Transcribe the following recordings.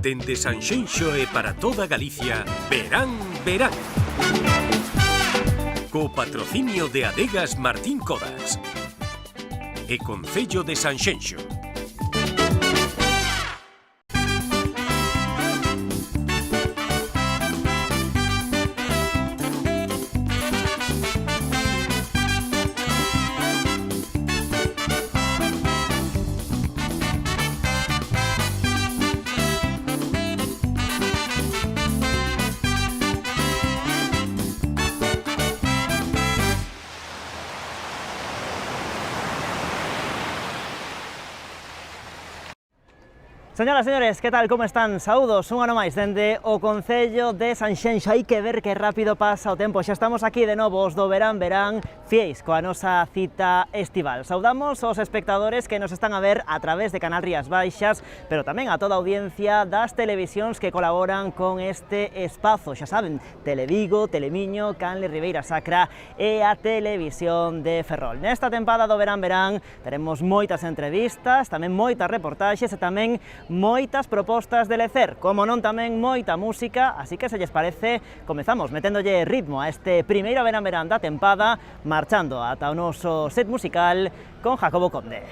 Dende Sanxenxo e para toda Galicia, Verán, Verán. Co patrocinio de Adegas Martín Codas e Concello de Sanxenxo. Señoras e señores, que tal, como están? Saúdos, un ano máis dende o Concello de Sanxenxo. Hai que ver que rápido pasa o tempo. Xa estamos aquí de novo, os do Verán, Verán, fieis coa nosa cita estival. Saudamos aos espectadores que nos están a ver a través de Canal Rías Baixas, pero tamén a toda a audiencia das televisións que colaboran con este espazo. Xa saben, Televigo, Telemiño, Canle Ribeira Sacra e a Televisión de Ferrol. Nesta tempada do Verán, Verán, teremos moitas entrevistas, tamén moitas reportaxes e tamén moitas propostas de lecer, como non tamén moita música, así que se lles parece, comezamos meténdolle ritmo a este primeiro Verán Verán da tempada, marchando ata o noso set musical con Jacobo Conde.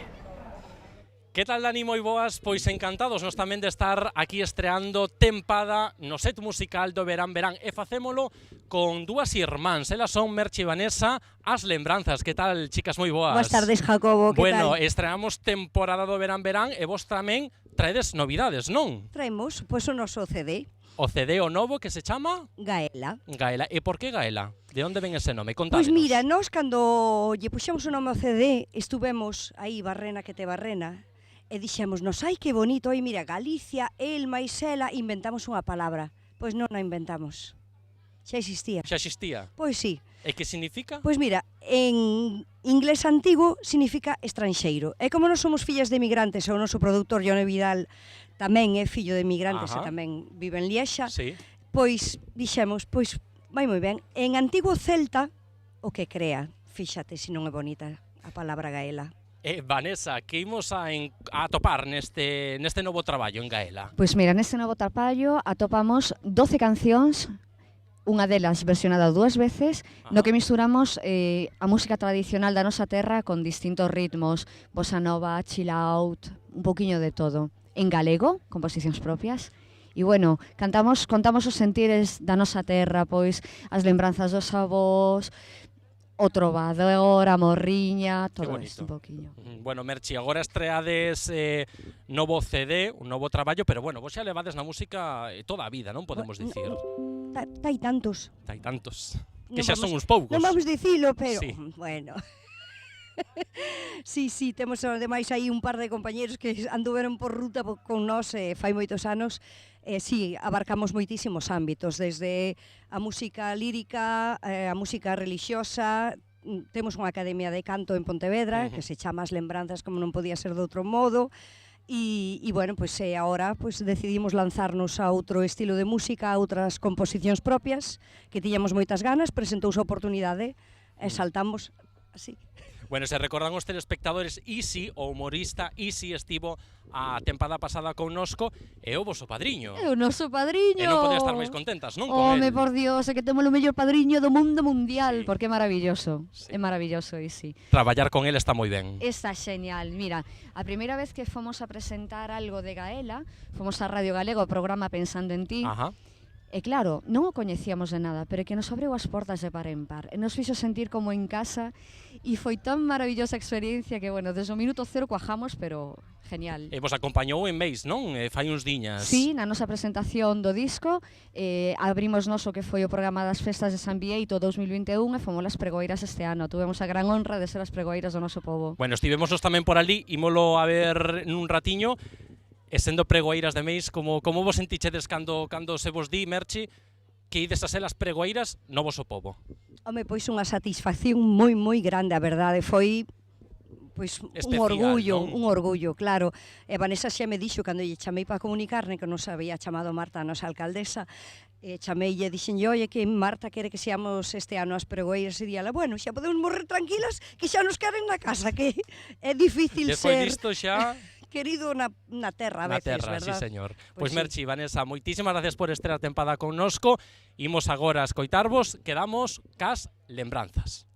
Que tal, Dani? Moi boas, pois encantados nos tamén de estar aquí estreando tempada no set musical do Verán Verán e facémolo con dúas irmáns, elas son Merche e Vanessa, as lembranzas. Que tal, chicas? Moi boas. Boas tardes, Jacobo, que bueno, tal? Estreamos temporada do Verán Verán e vos tamén traedes novidades, non? Traemos, pois, o noso CD. O CD o novo que se chama? Gaela. Gaela. E por que Gaela? De onde ven ese nome? Contádenos. Pois mira, nós cando lle puxemos o nome ao CD, estuvemos aí, barrena que te barrena, e dixémonos, ai que bonito, ai mira, Galicia, el máis ela, inventamos unha palabra. Pois non a inventamos. Xa existía. Xa existía? Pois sí. E que significa? Pois mira, en inglés antigo significa estranxeiro. E como nós somos fillas de emigrantes, e o noso produtor, Jone Vidal, tamén é fillo de emigrantes e tamén vive en Liexa, sí. Pois dixemos, pois vai moi ben. En antigo celta, o que crea, fíxate se non é bonita a palabra Gaela. Vanessa, que imos a atopar neste novo traballo en Gaela? Pois mira, neste novo traballo atopamos 12 cancións, unha delas versionada 2 veces, no que misturamos a música tradicional da nosa terra con distintos ritmos, bossa nova, chill out, un poquinho de todo. En galego, composicións propias. E bueno, contamos os sentires da nosa terra, pois as lembranzas dos avós, o trovador, a morriña, todo isto un poquinho. Bueno, Merchi, agora estreades novo CD, un novo traballo, pero bueno, vos xa levades na música toda a vida, non podemos dicir? Tai tantos. Tai tantos. Que xa son uns poucos. Non vamos dicilo, pero, sí. Bueno. Sí, temos ademais aí un par de compañeros que anduveron por ruta con nós fai moitos anos. Sí, abarcamos moitísimos ámbitos, desde a música lírica, a música relixiosa. Temos unha academia de canto en Pontevedra, que se chama As Lembranzas, como non podía ser de outro modo. E bueno, pois agora decidimos lanzarnos a outro estilo de música, a outras composicións propias, que tiñamos moitas ganas, presentouse a oportunidade e saltamos así. Bueno, se recordan os telespectadores, Isi, o humorista Isi, estivo a tempada pasada connosco e o voso padriño. É o noso padriño. E non podía estar máis contentas, non, con Home, el? por Dios, é que temos o mellor padriño do mundo mundial, Sí. porque é maravilloso. Sí. É maravilloso, Isi. Traballar con el está moi ben. Está genial. Mira, a primeira vez que fomos a presentar algo de Gaela, fomos a Radio Galego, o programa Pensando en Ti. Ajá. E claro, non o coñecíamos de nada, pero que nos abriu as portas de par en par. E nos fixo sentir como en casa e foi tan maravillosa a experiencia que, bueno, desde o minuto cero cuajamos, pero genial. E vos acompañou en Meis, non? Fai uns diñas. Sí, na nosa presentación do disco, abrimos nos o que foi o programa das festas de San Bieito 2021 e fomos as pregoeiras este ano. Tuvemos a gran honra de ser as pregoeiras do noso pobo. Bueno, estivemos tamén por ali, ímolo a ver nun ratiño. E sendo pregoeiras de Meis, como vos sentichedes cando se vos di, Merchi, que ides a ser as pregoeiras no voso pobo? Home, pois unha satisfacción moi grande, a verdade, foi pois especial, un orgullo, claro. E Vanessa xa me dixo, cando lle chamei para comunicarne, que nos había chamado Marta, a nosa alcaldesa, chamei e dixenlle, oye, que Marta quere que seamos este ano as pregoeiras, e díala, bueno, xa podemos morrer tranquilas, que xa nos queren na casa, que é difícil Despois ser... disto xa... querido na terra a Na veces, terra, sí, verdad? señor. Pois Pois sí. Merchi, Vanessa, moitísimas gracias por estar a tempada connosco. Imos agora a escoitarvos, quedamos cas lembranzas.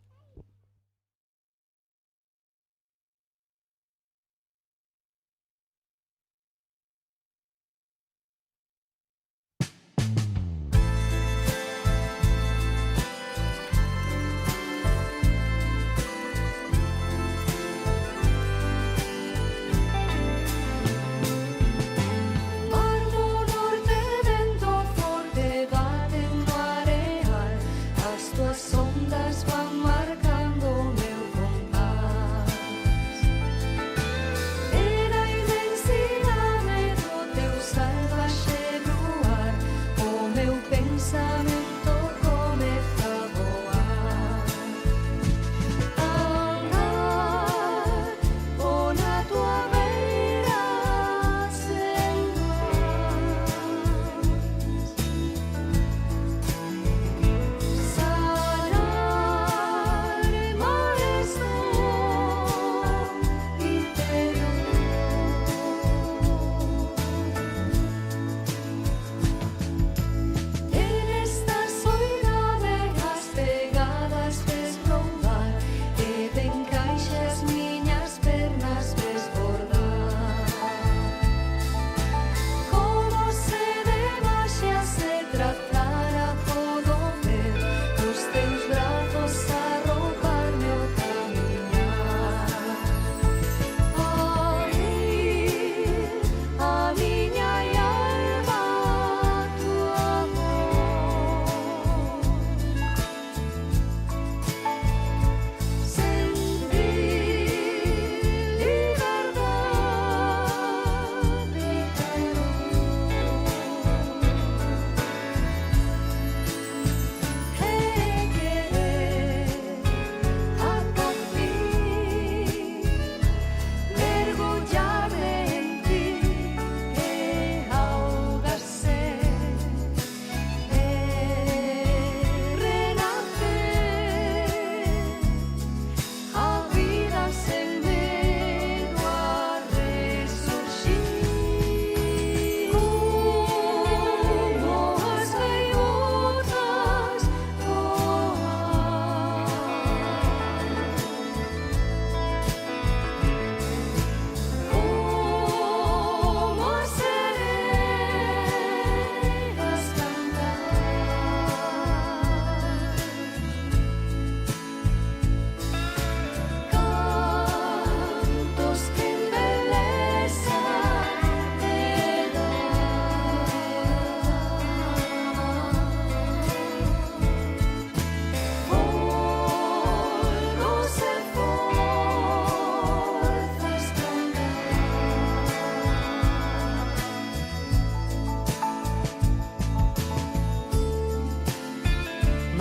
Ondas van marcando o meu compás. Era a inmensidade do teu salvaxe luar, o meu pensamento comeza a voar. Andar por na tua beira sen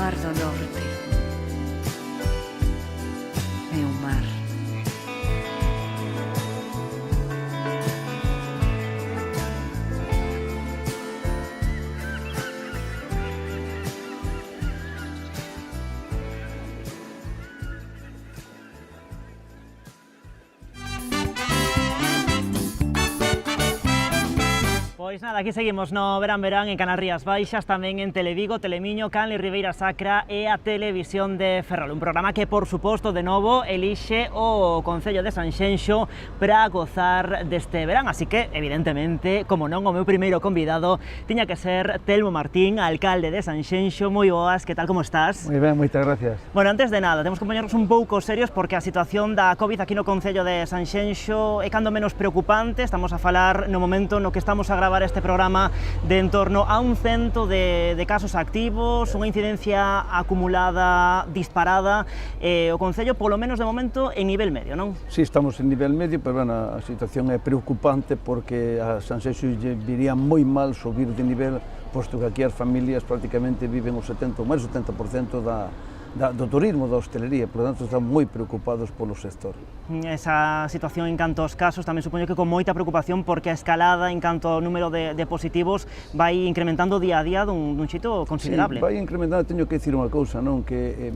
Mar do Norte, meu mar. Pois nada, aquí seguimos no Verán Verán en Canal Rías Baixas, tamén en Televigo, Telemiño, Canle, Ribeira Sacra e a Televisión de Ferrol. Un programa que, por suposto, de novo, elixe o Concello de Sanxenxo para gozar deste verán. Así que, evidentemente, como non, o meu primeiro convidado tiña que ser Telmo Martín, alcalde de Sanxenxo. Moi boas, que tal, como estás? Moi ben, moitas gracias. Bueno, antes de nada, temos que poñernos un pouco serios porque a situación da COVID aquí no Concello de Sanxenxo é cando menos preocupante. Estamos a falar no momento no que estamos a gravar este programa de en torno a un cento de casos activos, unha incidencia acumulada disparada, o Concello, polo menos de momento, en nivel medio, non? Sí, estamos en nivel medio, pero bueno, a situación é preocupante porque a Sanxenxo lle viría moi mal subir de nivel, posto que aquí as familias prácticamente viven o 70 ou máis 70% do turismo, da hostelería, por lo tanto están moi preocupados polo sector. Esa situación en canto aos casos tamén supoño que con moita preocupación porque a escalada en canto ao número de positivos vai incrementando día a día dun xeito considerable. Sí, vai incrementando, teño que dicir unha cousa, non, que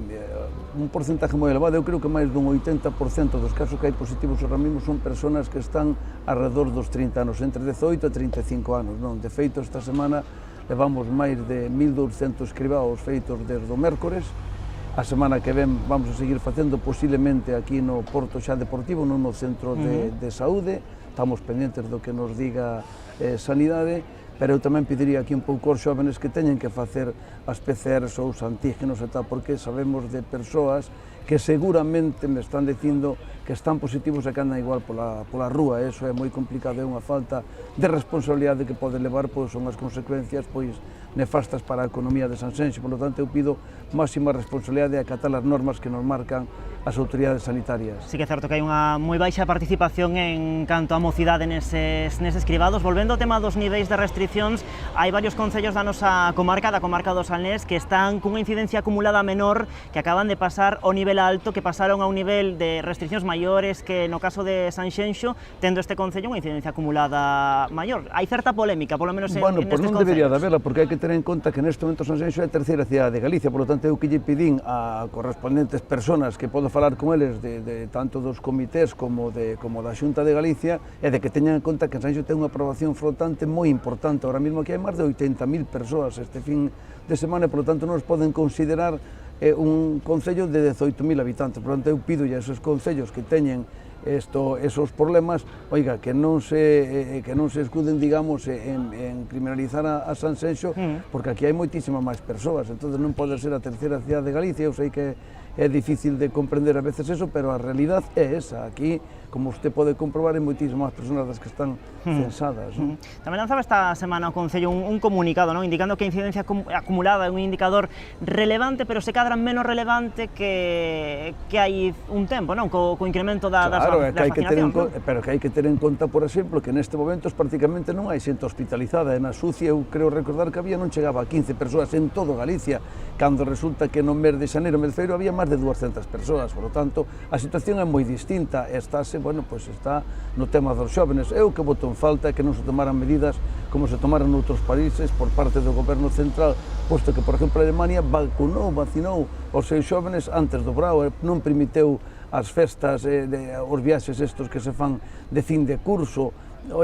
un porcentaje moi elevado, eu creo que máis dun 80% dos casos que hai positivos ahora mesmo son persoas que están alrededor dos 30 anos, entre 18 e 35 anos, non? De feito, esta semana levamos máis de 1.200 cribados feitos desde o mércores. A semana que ven vamos a seguir facendo posiblemente aquí no Porto xa Deportivo, non no centro de saúde, estamos pendentes do que nos diga Sanidade, pero eu tamén pediría aquí un pouco aos xóvenes que teñen que facer as PCRs ou os antígenos e tal, porque sabemos de persoas que seguramente me están dicindo que están positivos e que andan igual pola rúa, e iso é moi complicado, é unha falta de responsabilidade que pode levar, pois son as consecuencias pois nefastas para a economía de Sanxenxo, por lo tanto eu pido máxima responsabilidade e acatar as normas que nos marcan as autoridades sanitarias. Sí que é certo que hai unha moi baixa participación en canto a mocidade neses cribados. Volvendo ao tema dos niveis de restriccións, hai varios concellos da nosa comarca, da comarca do Salnés, que están cunha incidencia acumulada menor, que acaban de pasar ao nivel alto, que pasaron a un nivel de restriccións maiores que no caso de Sanxenxo, tendo este concello unha incidencia acumulada maior. Hai certa polémica, polo menos bueno, nestes concellos. Non debería de haberla, porque hai que ter en conta que neste momento Sanxenxo é a terceira cidade de Galicia, por lo tanto eu que lle pedín a correspondentes persoas que podo falar con eles de tanto dos comités como da Xunta de Galicia é de que teñan en conta que Sanxenxo ten unha aprobación flotante moi importante. Ahora mesmo aquí hai máis de 80.000 persoas este fin de semana e, por lo tanto, non nos poden considerar un concello de 18.000 habitantes. Por lo tanto, eu pido a esos concellos que teñen esos problemas, oiga, que non se escuden, digamos, en criminalizar a Sanxenxo, porque aquí hai moitísimas máis persoas, entonces non pode ser a terceira cidade de Galicia. Eu sei que é difícil de comprender a veces eso, pero a realidad é esa. Aquí, como usted pode comprobar, hai moitísimas persoas das que están censadas. ¿No? Tamén lanzaba esta semana o Concello un comunicado, ¿no?, indicando que a incidencia acumulada é un indicador relevante, pero se cadra menos relevante que hai un tempo, non? Co incremento das vacinacións. Pero que hai que ter en conta, por exemplo, que neste momento prácticamente non hai xente hospitalizada. Na Sucia, eu creo recordar que había, non chegaba a 15 persoas en todo Galicia, cando resulta que no mes de xaneiro, mes de feiro, había máis de 200 persoas. Por lo tanto, a situación é moi distinta, está no tema dos xóvenes. Eu que boto en falta é que non se tomaran medidas como se tomaran noutros países por parte do goberno central, posto que, por exemplo, a Alemania vacinou os seus xóvenes antes do brao, non permiteu as festas, os viaxes estos que se fan de fin de curso,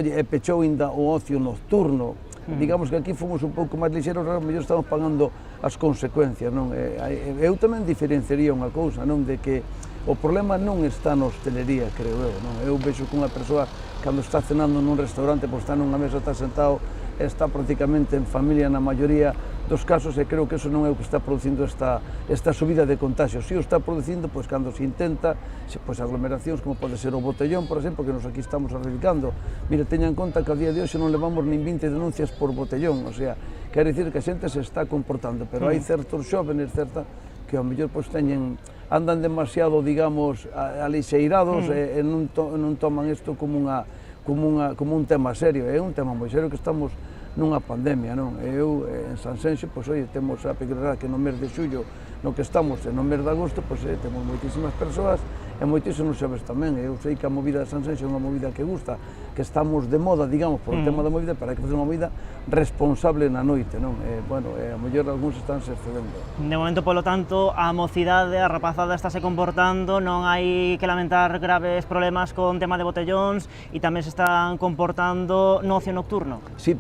e pechou ainda o ocio nocturno. Digamos que aquí fomos un pouco máis lixeros, a mellor estamos pagando as consecuencias, non? Eu tamén diferenciaría unha cousa, non, de que o problema non está na hostelería, creo eu, non? Eu vexo que unha persoa, cando está cenando nun restaurante, pois está nunha mesa, está sentado, está prácticamente en familia na maioría dos casos, e creo que eso non é o que está producindo esta subida de contagios. Si o está producindo, pois cando se intenta, pois aglomeracións como pode ser o Botellón, por exemplo, que nos aquí estamos erradicando. Mire, teña en conta que a día de hoxe non levamos nin 20 denuncias por Botellón, o sea, quer dicir que a xente se está comportando, pero hai certos xóvenes, que ao mellor pois andan demasiado, digamos, alixeirados e non toman isto como un tema serio. É un tema moi serio, que estamos nunha pandemia, non? Eu, en Sanxenxo, pois, temos a peculiaridade que no mes de xullo, no que estamos, e no mes de agosto, pois, temos moitísimas persoas e moitísimos xóvenes tamén. Eu sei que a movida de Sanxenxo é unha movida que gusta, que estamos de moda, digamos, por o tema da movida, pero hai que fazer unha movida responsable na noite, non? A mellor algúns están se excedendo. De momento, polo tanto, a mocidade, a rapazada está se comportando, non hai que lamentar graves problemas con tema de botellóns e tamén se están comportando no ocio nocturno. Sí,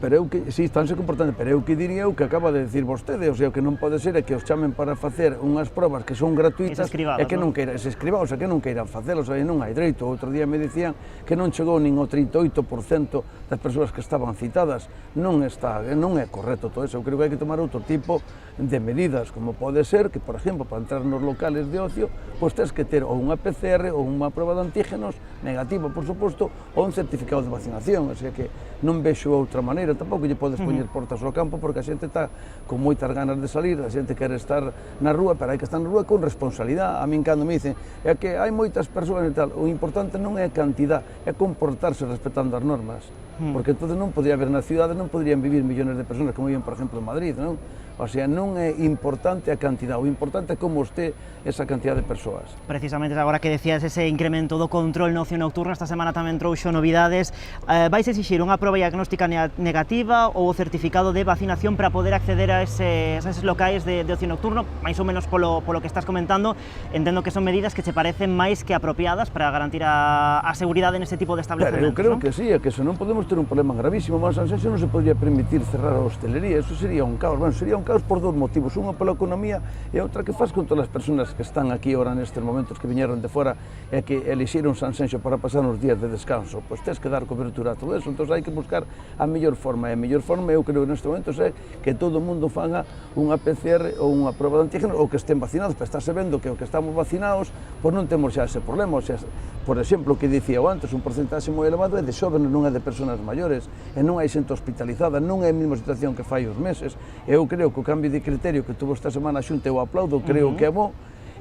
estánse comportando, pero eu que diría o que acaba de decir vostede, o sea, o que non pode ser é que os chamen para facer unhas probas que son gratuitas e que non queiran, se escribados, e que non queiran facelos, e non hai dereito. Outro día me dicían que non chegou nin o 38% das persoas que estaban citadas. Non é correcto todo eso. Eu creo que hai que tomar outro tipo de medidas, como pode ser que, por exemplo, para entrar nos locales de ocio, pois tens que ter ou unha PCR ou unha proba de antígenos negativa, por suposto, ou un certificado de vacinación. O sea que non vexo outra maneira. Tampouco lle podes poñer portas ao campo, porque a xente está con moitas ganas de salir, a xente quere estar na rúa, pero hai que estar na rúa con responsabilidade. A min, cando me dicen é que hai moitas persoas e tal, o importante non é a cantidad, é comportarse respetando as normas. porque entonces non podría haber na cidade, non podrían vivir millóns de personas como viven, por exemplo, en Madrid, non? O sea, non é importante a cantidad, o importante é como este esa cantidad de persoas. Precisamente agora que decías ese incremento do control no ocio nocturno, esta semana tamén trouxo novidades. Vais exixir unha proba diagnóstica negativa ou o certificado de vacinación para poder acceder a eses locais de ocio nocturno, máis ou menos polo que estás comentando. Entendo que son medidas que se parecen máis que apropiadas para garantir a seguridade nese tipo de establecementos. Pero eu creo ¿no? que sí, é que se non podemos ter un problema gravísimo, mas Sanxenxo non se podría permitir cerrar a hostelería, eso sería un caos. Bueno, sería un caos por dos motivos, unha pola economía e outra que faz con todas as persoas que están aquí ahora nestes momentos que viñeron de fora e que elixiron Sanxenxo para pasar uns días de descanso, pois tens que dar cobertura a todo eso, entón hai que buscar a mellor forma, e a mellor forma eu creo que nestes momentos é que todo o mundo faga unha PCR ou unha prova de antígeno ou que estén vacinados, para estar sabendo que o que estamos vacinados, pois non temos xa ese problema, o sea, por exemplo, o que dicía antes, un porcentaxe moi elevado é de xóvenes, non é de persoas maiores, e non hai xente hospitalizada, non é a mesma situación que fai os meses. Eu creo que o cambio de criterio que tuvo esta semana a Xunta eu aplaudo, creo que é bo,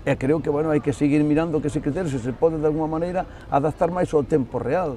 e creo que, bueno, hai que seguir mirando que ese criterio se pode de alguma maneira adaptar máis ao tempo real.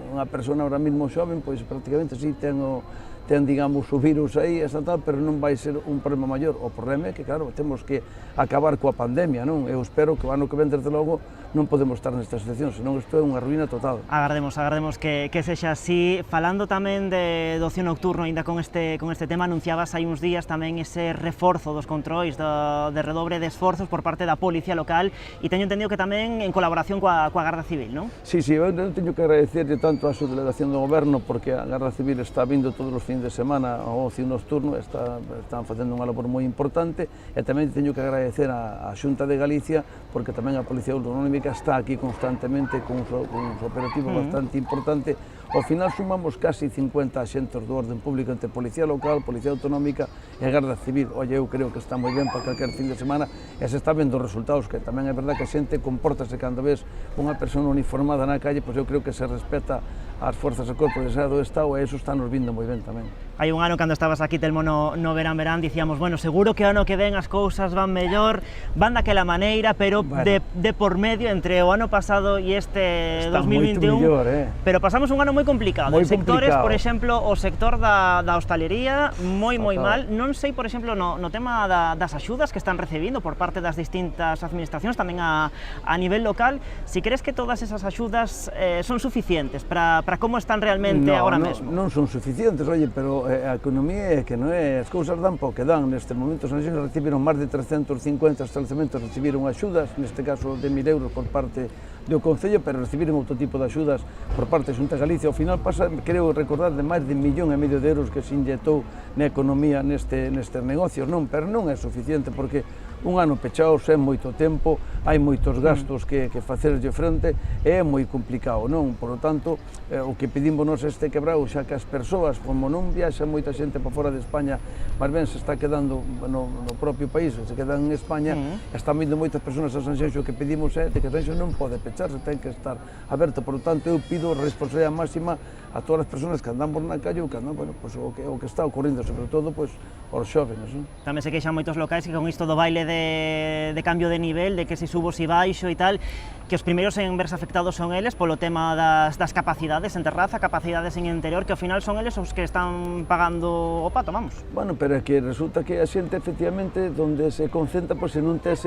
Unha persona ahora mesmo xoven, pois prácticamente si ten digamos, o virus aí, esa tal, pero non vai ser un problema maior. O problema é que, claro, temos que acabar coa pandemia, non? Eu espero que o ano que ven, desde logo, non podemos estar nesta situación, senón isto é unha ruína total. Agardemos que sexa así. Falando tamén de ocio nocturno, ainda con este tema, anunciabas hai uns días tamén ese reforzo dos controis, de redobre de esforzos por parte da Policía Local, e teño entendido que tamén en colaboración coa Garda Civil, non? Sí, eu teño que agradecerle tanto a súa delegación do Goberno, porque a Garda Civil está vindo todos os fins de semana ao ocio nocturno, están facendo unha labor moi importante, e tamén teño que agradecer a Xunta de Galicia, porque tamén a Policía Autonómica está aquí constantemente con uns operativos bastante importantes. Ao final sumamos casi 50 axentes do orden público entre Policía Local, Policía Autonómica e Garda Civil. Oye, eu creo que está moi ben para calquer fin de semana e se está vendo os resultados, que tamén é verdad que a xente compórtase cando ves unha persona uniformada na calle, pois eu creo que se respeta as forzas e corpos de seguridade do Estado e eso está nos vindo moi ben tamén. Hai un ano cando estabas aquí, Telmo, no verán, dicíamos, bueno, seguro que o ano que ven as cousas van mellor, van daquela maneira, pero bueno, de por medio, entre o ano pasado e este está 2021, mellor, pero pasamos un ano moi complicado. Moi en sectores, complicado. Por exemplo, o sector da hostalería, moi mal. Non sei, por exemplo, no tema das axudas que están recibindo por parte das distintas administracións, tamén a nivel local, si crees que todas esas axudas son suficientes para como están realmente agora mesmo? Non son suficientes, oye, pero a economía é que non é, as cousas dan po que dan. Nestes momentos, as nacións recibiron máis de 350 establecementos, recibiron axudas, neste caso de 1.000 euros por parte do Concello, pero recibiron outro tipo de axudas por parte da Xunta de Galicia. Ao final pasa, creo recordar, de máis de 1,5 millón de euros que se inyectou na economía nestes negocios, non, pero non é suficiente, porque un ano pechados é moito tempo, hai moitos gastos que facerlle frente e é moi complicado, non? Por lo tanto, o que pedimos nos este quebrado, xa que as persoas, como non viaxa moita xente para fora de España, máis ben se está quedando no propio país, se quedan en España, están vindo moitas persoas a Sanxenxo, o que pedimos é que Sanxenxo non pode pecharse, ten que estar aberto. Por lo tanto, eu pido responsabilidade máxima a todas as persoas que andamos na calle, que andan, bueno, pues, o que está ocorrendo, sobre todo, pues, aos xóvenes, non? Tamén se queixan moitos locais que con isto do baile de cambio de nivel, de que se subo, si baixo e tal, que os primeiros en verse afectados son eles polo tema das capacidades en terraza, capacidades en interior, que ao final son eles os que están pagando o pato, vamos. Bueno, pero é que resulta que a xente, efectivamente, donde se concentra, pois se non tes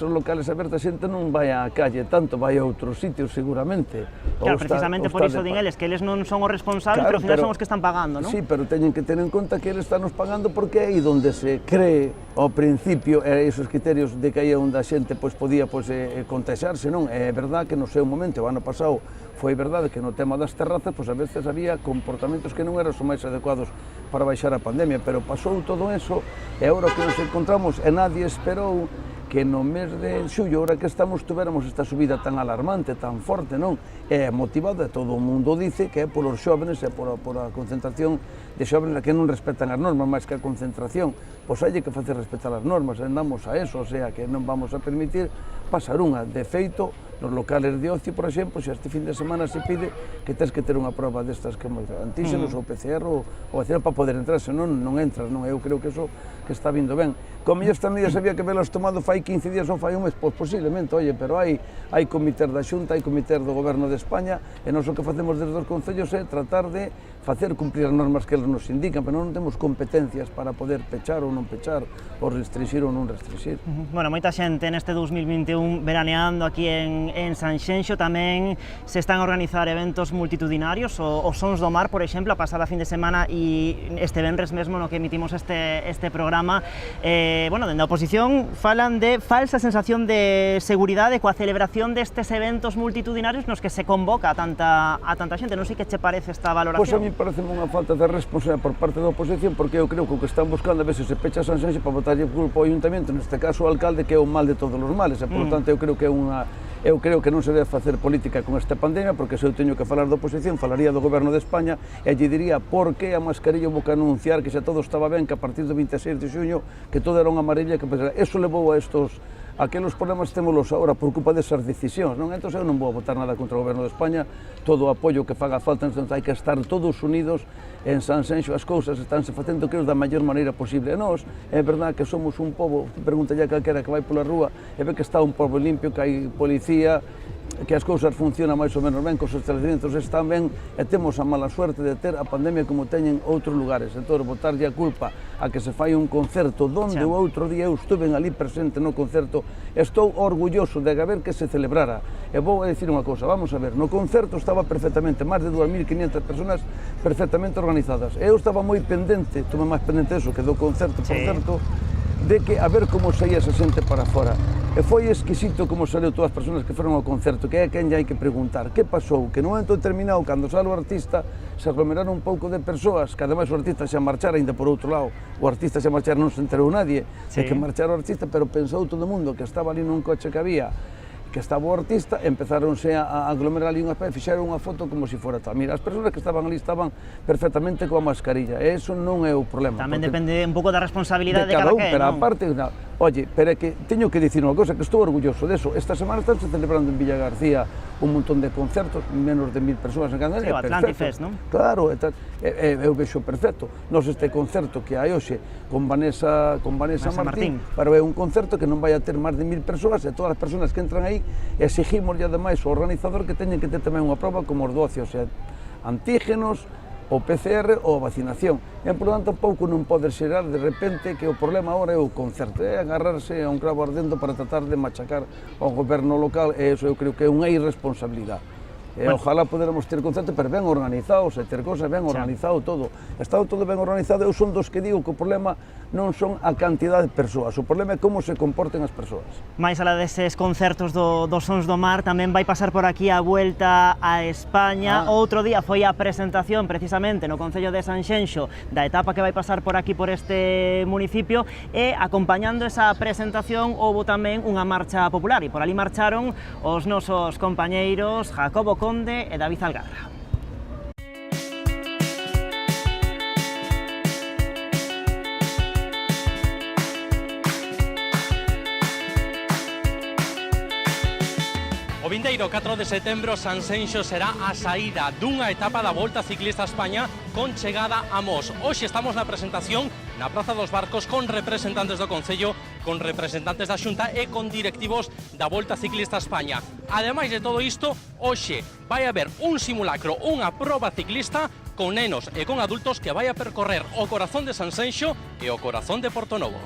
os locales abertos, a xente non vai á calle tanto, vai a outros sitios, seguramente. Claro, precisamente por iso din eles, que eles non son os responsables, claro, pero ao final son os que están pagando, non? Sí, pero teñen que tener en conta que eles están nos pagando porque é aí onde se cree ao principio esos criterios de que aí onde a xente podía contagiarse, non? É verdad que no seu momento, o ano pasado, foi verdade que no tema das terrazas, a veces había comportamentos que non eran os máis adecuados para baixar a pandemia, pero pasou todo eso e agora que nos encontramos e nadie esperou que no mes de xullo, ahora que estamos, tuveramos esta subida tan alarmante, tan forte, non? É motivada, todo o mundo dice, que é polos xóvenes e por a concentración de xóvenes que non respetan as normas, máis que a concentración. Pois hai que facer respetar as normas, andamos a eso, o sea, que non vamos a permitir, pasar unha. De feito, nos locales de ocio, por exemplo, xa este fin de semana se pide que tens que ter unha prova destas que antíxenos ou PCR ou vacina para poder entrar, senón non entras, non? Eu creo que eso que está vindo ben. Como esta medida sabía que velas tomado fai 15 días ou fai un mes, pois posiblemente, oye, pero hai comités da Xunta, hai comités do Goberno de España, e nós o que facemos desde os concellos é tratar de facer cumplir as normas que eles nos indican, pero non temos competencias para poder pechar ou non pechar, ou restringir ou non restringir. Bueno, moita xente neste 2021 veraneando aquí en Sanxenxo, tamén se están a organizar eventos multitudinarios, os Sons do Mar, por exemplo, a pasada fin de semana e este venres mesmo no que emitimos este programa, bueno, dende a oposición falan de falsa sensación de seguridade coa celebración destes eventos multitudinarios nos que se convoca a tanta xente. Non sei que che parece esta valoración. Pois a mí parece unha falta de responsabilidade por parte da oposición, porque eu creo que o que están buscando a veces se pecha Sanxenxo para botarlle culpa ao Ayuntamento, neste caso o alcalde, que é o mal de todos os males, e por tanto eu creo que non se debe facer política con esta pandemia, porque se eu teño que falar da oposición, falaría do Goberno de España e lle diría por que a mascarilla vou que anunciar que xa todo estaba ben, que a partir do 26 de xuño que todo era unha maravilla, que eso levou a aqueles problemas témolos agora por culpa desas decisións, non? Entón eu non vou votar nada contra o Goberno de España, todo o apoio que faga falta, entón hai que estar todos unidos en Sanxenxo, as cousas estánse facendo creo da maior maneira posible. E nós, é verdade que somos un pobo, pregunta ya calquera que vai pola rúa e ve que está un pobo limpio, que hai policía, que as cousas funcionan máis ou menos ben, que os estabelecimentos están ben, e temos a mala suerte de ter a pandemia como teñen outros lugares. Entón, botarlle a culpa a que se fai un concerto donde o outro día eu estuve ali presente no concerto, estou orgulloso de haber que se celebrara. E vou a dicir unha cousa, vamos a ver, no concerto estaba perfectamente, máis de 2.500 personas perfectamente organizadas. Eu estaba moi pendente, tuve máis pendente eso que do concerto, por certo, de que a ver como saía esa xente para fora. E foi exquisito como saleu todas as persoas que foron ao concerto, que é quen lle hai que preguntar que pasou, que no momento determinado, cando sale o artista, se aglomeraron un pouco de persoas, que ademais o artista xa marchara, ainda por outro lado, o artista xa marchara non se enterou nadie, de que marchara o artista, pero pensou todo o mundo que estaba ali nun coche que había, que estaba o artista, empezáronse a aglomerar ali unha especie, fixeron unha foto como se fora tal. Mira, as persoas que estaban ali estaban perfectamente coa mascarilla, e eso non é o problema. Tamén depende un pouco da responsabilidade de cada quen, pero non? aparte, oye, pero é que teño que dicir unha cosa, que estou orgulloso deso. Esta semana estánse celebrando en Villa García un montón de concertos, menos de 1000 persoas en cada o Atlantic Fest, non? Claro, eu vexo perfecto. Nos este concerto que hai hoxe con Vanessa Martín, pero é un concerto que non vai a ter máis de 1000 persoas, e todas as persoas que entran aí exigimos e ademais o organizador que teñen que ter tamén unha prova como os do ocio, o sea, antígenos, o PCR ou a vacinación. E, por tanto, pouco non pode xerar de repente que o problema agora é o concerto, é agarrarse a un cravo ardendo para tratar de machacar ao goberno local, e eso eu creo que é unha irresponsabilidade. Ojalá poderamos ter concertos, pero ben organizados, e ter cosas ben organizado todo. Está todo ben organizado, eu son dos que digo que o problema non son a cantidad de persoas, o problema é como se comporten as persoas. Mais alá deses concertos dos Sons do Mar, tamén vai pasar por aquí a Vuelta a España. Outro día foi a presentación, precisamente, no Concello de Sanxenxo, da etapa que vai pasar por aquí, por este municipio, e acompañando esa presentación houbo tamén unha marcha popular, e por ali marcharon os nosos compañeiros Jacobo Conde e David Algarra. O vindeiro 4 de setembro, Sanxenxo será a saída dunha etapa da Volta Ciclista a España con chegada a Mos. Hoxe estamos na presentación na Praza dos Barcos con representantes do Concello, con representantes da Xunta e con directivos da Volta Ciclista a España. Ademais de todo isto, hoxe vai haber un simulacro, unha proba ciclista con nenos e con adultos que vai a percorrer o corazón de Sanxenxo e o corazón de Portonovo.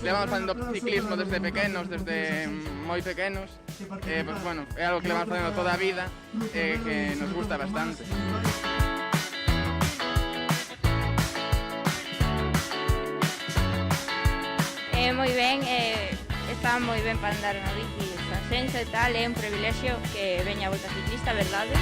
Levamos facendo ciclismo desde pequenos, desde moi pequenos, pues bueno, é algo que levamos facendo toda a vida e que nos gusta bastante. Moi ben, está moi ben para andar na bici Sanxenxo e tal, é un privilexio que veña a Volta Ciclista, verdade?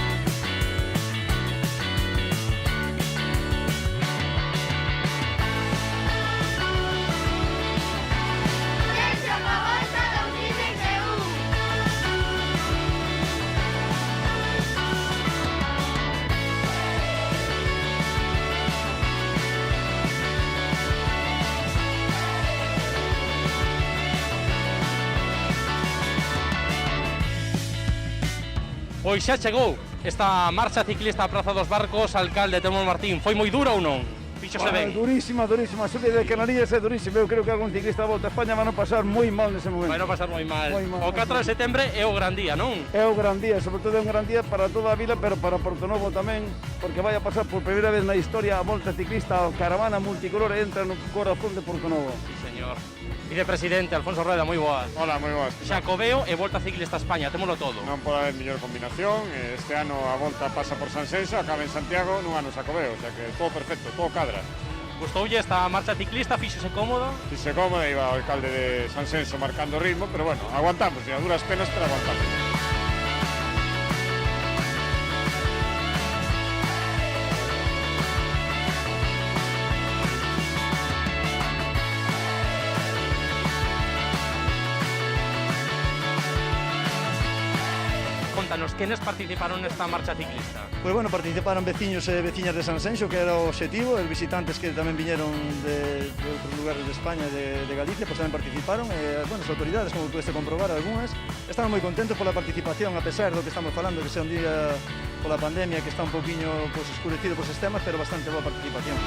Pois xa chegou esta marcha ciclista á Praza dos Barcos, alcalde Telmo Martín. Foi moi dura ou non? Fíxose ben. Durísima, durísima. A subida de Canarias é durísima. Eu creo que algún ciclista da Volta a España van a pasar moi mal nese momento. Vai non pasar moi mal. Moi mal. O 4 de setembro é o gran día, non? É o gran día, sobre todo é un gran día para toda a vila, pero para Portonovo tamén, porque vai a pasar por primeira vez na historia a Volta Ciclista, a caravana multicolor entra no corazón de Portonovo. Sí, señor. Vicepresidente Alfonso Rueda, moi boas. Hola, moi boas. Xacobeo e Volta Ciclista a España, témolo todo. Non pode haber mellor combinación. Este ano a volta pasa por Sanxenxo, acaba en Santiago, nun ano Xacobeo, o sea que todo perfecto, todo cadra. Gustoulle esta marcha ciclista, fíxose cómoda? Fixe cómoda, iba o alcalde de Sanxenxo marcando o ritmo, pero bueno, aguantamos, a duras penas, pero aguantamos. Contanos, quenes participaron nesta marcha ciclista? Pois bueno, participaron veciños e veciñas de Sanxenxo, que era o obxectivo, os visitantes que tamén viñeron de outros lugares de España e de Galicia, pois tamén participaron, e, bueno, as autoridades, como pudeste comprobar algunhas, estaban moi contentos pola participación, a pesar do que estamos falando, que sea un día pola pandemia, que está un poquinho pois, escurecido por esos temas, pero bastante boa participación.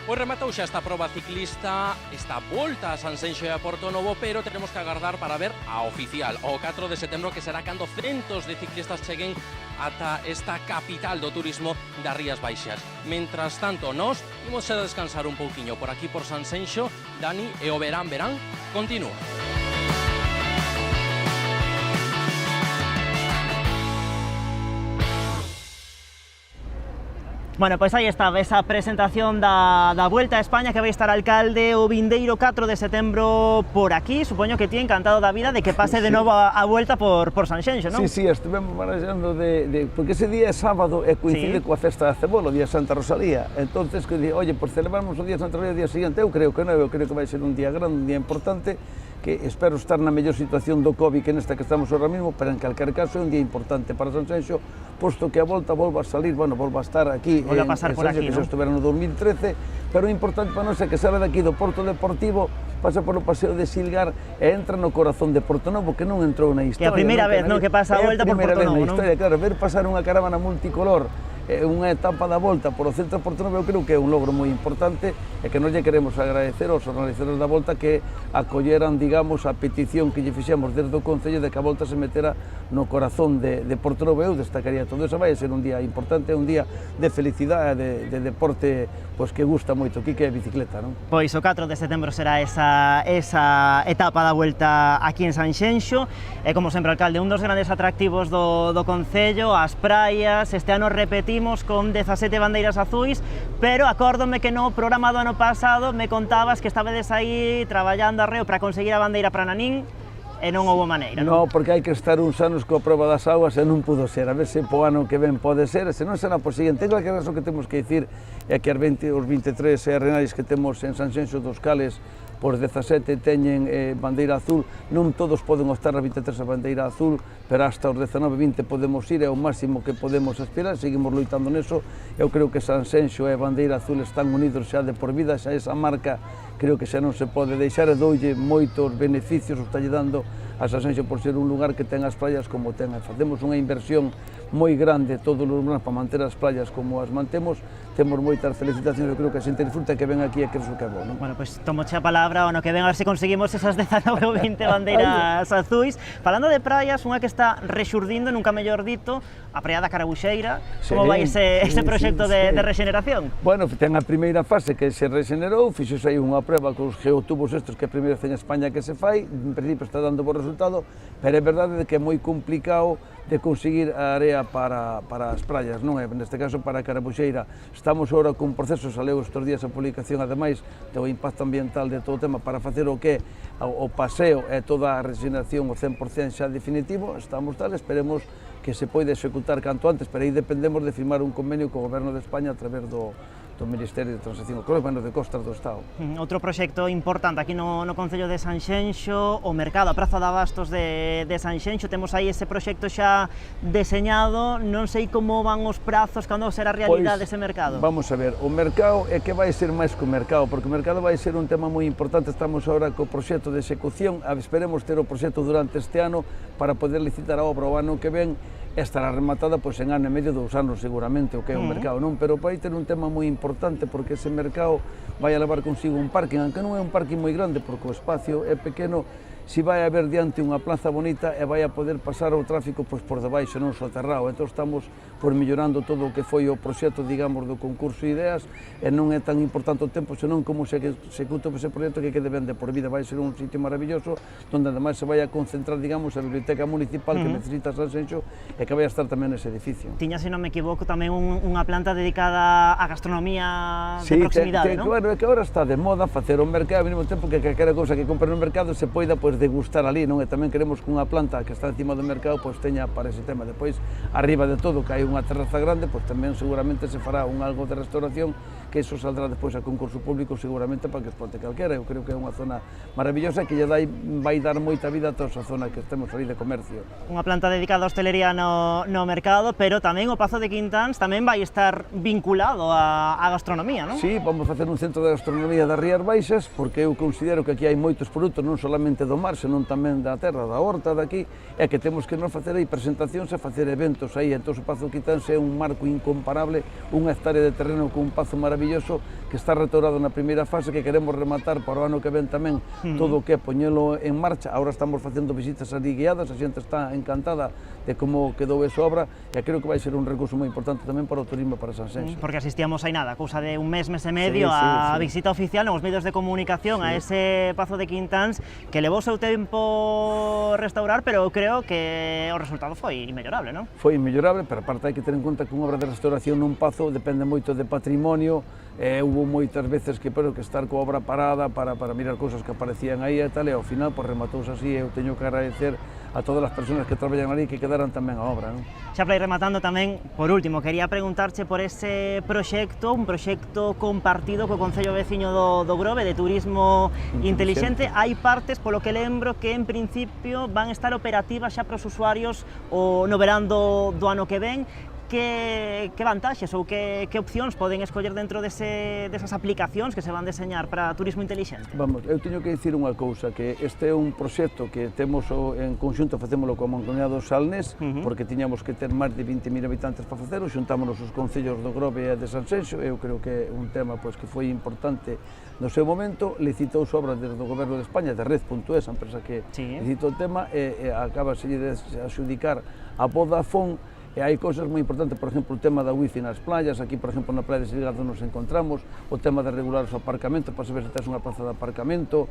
Pois rematou xa esta proba ciclista, esta volta a Sanxenxo e a Portonovo, pero tenemos que agardar para ver a oficial, o 4 de setembro, que será cando centos de ciclistas cheguen ata esta capital do turismo das Rías Baixas. Mentras tanto, nós imos a descansar un pouquiño por aquí por Sanxenxo. Dani, e o verán continúa. Bueno, pois aí estaba esa presentación da Vuelta a España, que vai estar alcalde o vindeiro 4 de setembro por aquí. Supoño que ti encantado da vida de que pase de novo a Vuelta por Sanxenxo, non? Sí, estivemos manexando porque ese día é sábado e coincide coa festa da Cebola, o día de Santa Rosalía. Entonces, que dije, oye, pues celebramos o día de Santa Rosalía o día seguinte. Eu creo que non, eu creo que vai ser un día grande, un día importante, que espero estar na mellor situación do COVID que nesta que estamos ahora mismo, pero en calquer caso é un día importante para Sanxenxo, posto que a volta volva a salir, bueno, volva a estar aquí, volva a pasar por aquí, que non? xa estuvera no 2013, pero o importante para nós é que sale daqui do Porto Deportivo, pasa polo paseo de Silgar e entra no corazón de Portonovo, que non entrou na historia. Que a primeira vez, non, que pasa a volta por Portonovo, non? Historia, claro, ver pasar unha caravana multicolor, unha etapa da volta por o centro de Portonovo, eu creo que é un logro moi importante e que nos lle queremos agradecer aos organizadores da volta que acolleran, digamos, a petición que lle fixemos desde o Concello de que a volta se metera no corazón de Portonovo. Eu destacaría todo eso, vai ser un día importante, un día de felicidade, de deporte, pois que gusta moito aquí, que é a bicicleta, non? Pois o 4 de setembro será esa etapa da Vuelta aquí en Sanxenxo, e como sempre, alcalde, un dos grandes atractivos do Concello, as praias. Este ano repetimos con 17 bandeiras azuis, pero acórdome que no programa do ano pasado me contabas que estabades aí traballando arreo para conseguir a bandeira para Nanín, e non houve maneira, non? Non, porque hai que estar uns anos coa proba das augas e non pudo ser, a ver se po ano que ven pode ser, e se non será po seguinte. Claro que o que temos que dicir é que os 23 arenais que temos en Sanxenxo dos Cales, por 17 teñen bandeira azul, non todos poden optar a 23 a bandeira azul, pero hasta os 19, 20 podemos ir, é o máximo que podemos aspirar, seguimos loitando neso. Eu creo que Sanxenxo e a bandeira azul están unidos xa de por vida, xa esa marca creo que xa non se pode deixar, e doulle moitos beneficios, o está lle dando a Sanxenxo por ser un lugar que ten as playas como ten. Facemos unha inversión moi grande todos os lugares para manter as playas como as mantemos, temos moitas felicitacións, eu creo que a xente disfruta que ven aquí e que é o que é bo, non? Bueno, pois tomoche a palabra, o no que ven a ver se conseguimos esas 19 ou 20 bandeiras azuis. Falando de praias, unha que está rexurdindo, nunca mellor dito, a praia da Carabuxeira. Como vai ese proxecto de rexeneración? Bueno, ten a primeira fase que se rexenerou, fixose aí unha prueba cos geotubos estes que é a primeira vez en España que se fai, en principio está dando bo resultado, pero é verdade que é moi complicado de conseguir a area para as praias, non é? Neste caso para a Carabuxeira. Estamos agora con procesos, saleu estes días a publicación, ademais, do impacto ambiental de todo o tema para facer o que o paseo e toda a rexeneración o 100% xa definitivo. Estamos tal, esperemos que se poida executar canto antes, pero aí dependemos de firmar un convenio co Goberno de España a través do do Ministerio de Transición Ecológica, de Costas do Estado. Outro proxecto importante aquí no Concello de Sanxenxo, o mercado, a Praza de Abastos de Sanxenxo, temos aí ese proxecto xa deseñado, non sei como van os prazos, cando será a realidade ese mercado. Vamos a ver, o mercado é que vai ser máis que o mercado, porque o mercado vai ser un tema moi importante, estamos agora co proxecto de execución, esperemos ter o proxecto durante este ano para poder licitar a obra o ano que ven, estará rematada pois, en ano e medio, 2 anos seguramente, o que é o mercado, non? Pero vai ter un tema moi importante porque ese mercado vai a levar consigo un parking, aunque non é un parking moi grande porque o espacio é pequeno, si vai haber diante unha plaza bonita e vai a poder pasar o tráfico pois, por debaixo, non soterrado. Entón estamos pois, mellorando todo o que foi o proxecto, digamos, do concurso de ideas e non é tan importante o tempo, senón como se executa ese proxecto que quede ben de por vida. Vai ser un sitio maravilloso donde ademais se vai a concentrar, digamos, a biblioteca municipal que necesita Sanxenxo e que vai a estar tamén nese edificio. Tiña, se non me equivoco, tamén unha planta dedicada á gastronomía de proximidade, non? Claro, é que agora está de moda facer o mercado, ao mesmo tempo que calquera cousa que compre no mercado se poida pois, degustar ali, non? E tamén queremos que unha planta que está encima do mercado pois, teña para ese tema. Depois, arriba de todo, que hai unha terraza grande, pois tamén seguramente se fará un algo de restauración, que iso saldrá depois a concurso público seguramente para que explote calquera. Eu creo que é unha zona maravillosa que lle vai dar moita vida a toda esa zona que estemos ali de comercio. Unha planta dedicada á hostelería no mercado, pero tamén o Pazo de Quintáns tamén vai estar vinculado á gastronomía, non? Sí, vamos facer un centro de gastronomía das Rías Baixas, porque eu considero que aquí hai moitos produtos, non solamente do mar, senón tamén da terra, da horta daqui, e que temos que nos facer aí presentacións e facer eventos aí. Entón o Pazo de Quintáns é un marco incomparable, unha hectárea de terreno con un pazo maravilloso que está restaurado na primeira fase, que queremos rematar para o ano que ven tamén todo o que é poñelo en marcha. Agora estamos facendo visitas ali guiadas, a xente está encantada de como quedou esa obra e creo que vai ser un recurso moi importante tamén para o turismo para Sanxenxo. Porque asistíamos aí nada, cousa de un mes e medio a visita oficial nos medios de comunicación a ese Pazo de Quintáns que levou o seu tempo restaurar, pero eu creo que o resultado foi inmellorable, non? Foi inmellorable, pero aparte hai que ter en conta que unha obra de restauración nun pazo depende moito de patrimonio, hubo moitas veces que estar coa obra parada para mirar cousas que aparecían aí e tal, e ao final rematouse así. Eu teño que agradecer a todas as persoas que traballan ali que quedaran tamén a obra, non? Xa para ir rematando tamén, por último, quería preguntarche por ese proxecto, un proxecto compartido co Concello Veciño do Grove de turismo intelixente. Hai partes, polo que lembro, que en principio van estar operativas xa para os usuarios no verán do ano que ven. Que vantaxes ou que opcións poden escoller dentro desas aplicacións que se van deseñar para turismo intelixente? Vamos, eu teño que dicir unha cousa, que este é un proxecto que temos en conxunto, facémolo coa Mancomunidade do Salnés, porque tiñamos que ter máis de 20.000 habitantes para facelo, xuntámonos os concellos do Grove e de Sanxenxo. Eu creo que é un tema que foi importante no seu momento, licitouse obra desde o Goberno de España, de Red.es, a empresa que licitou o tema, e acabase de adxudicar a Vodafone. E hai cousas moi importantes, por exemplo, o tema da wifi nas playas. Aquí, por exemplo, na playa de Silgardo nos encontramos, o tema de regular os aparcamentos para saber se tens unha plaza de aparcamento,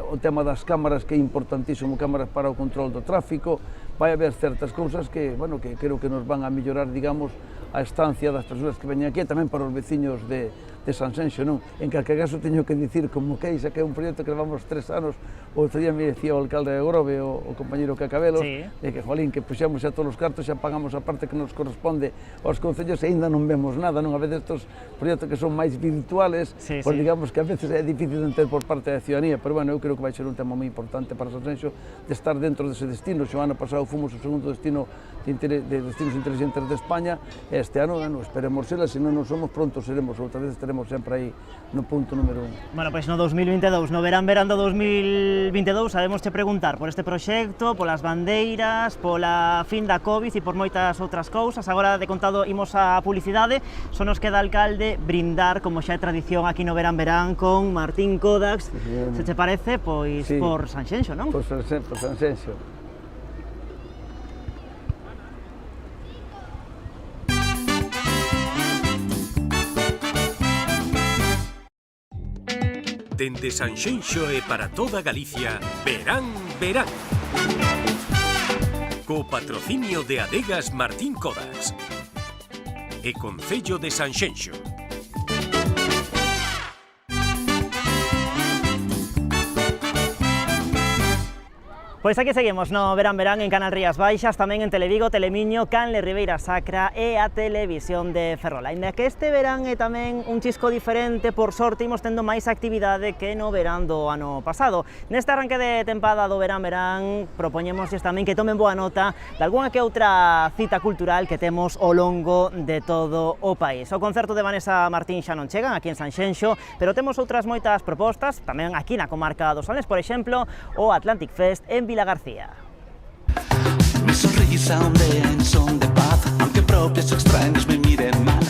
o tema das cámaras, que é importantísimo, cámaras para o control do tráfico. Vai haber certas cousas que creo que nos van a mellorar, digamos, a estancia das persoas que veñen aquí, e tamén para os veciños de Sanxenxo, non? En calquer caso, teño que dicir como queixa que é un proxecto que levamos 3 anos. O outro día me dicía o alcalde de Grove, o compañeiro Cacabelos, de que, jolín, que puxemos xa todos os cartos, xa pagamos a parte que nos corresponde aos concellos e ainda non vemos nada, non? A veces estos proxectos que son máis virtuales, pois digamos que a veces é difícil de entender por parte da ciudadanía, pero bueno, eu creo que vai ser un tema moi importante para Sanxenxo de estar dentro dese destino. O ano pasado fomos o segundo destino de destinos inteligentes de España, e este ano, esperemos ser, se non somos, pronto seremos, outra vez estaremos sempre aí no punto número 1. Bueno, pois no 2022, no verán do 2022, sabemos che preguntar por este proxecto, polas bandeiras, pola fin da Covid e por moitas outras cousas. Agora, de contado, imos a publicidade. Só nos queda, alcalde, brindar, como xa é tradición aquí no verán con Martín Kodax. Se te parece, pois por Sanxenxo, non? Por Sanxenxo. Dende Sanxenxo e para toda Galicia, Verán. Co patrocinio de Adegas Martín Kodax e Concello de Sanxenxo. Pois aquí seguimos no Verán Verán en Canal Rías Baixas, tamén en Televigo, Telemiño, Canle Ribeira Sacra e a Televisión de Ferrol. Ainda que este verán é tamén un chisco diferente, por sorte imos tendo máis actividade que no verán do ano pasado. Neste arranque de tempada do Verán Verán propoñémosles tamén que tomen boa nota de algunha que outra cita cultural que temos ao longo de todo o país. O concerto de Vanessa Martín xa non chegan aquí en Sanxenxo, pero temos outras moitas propostas, tamén aquí na comarca dos Salnés, por exemplo, o Atlantic Fest en Vila García. Mi sonrisa ondea en son de paz, aunque propios extraños me miren mal.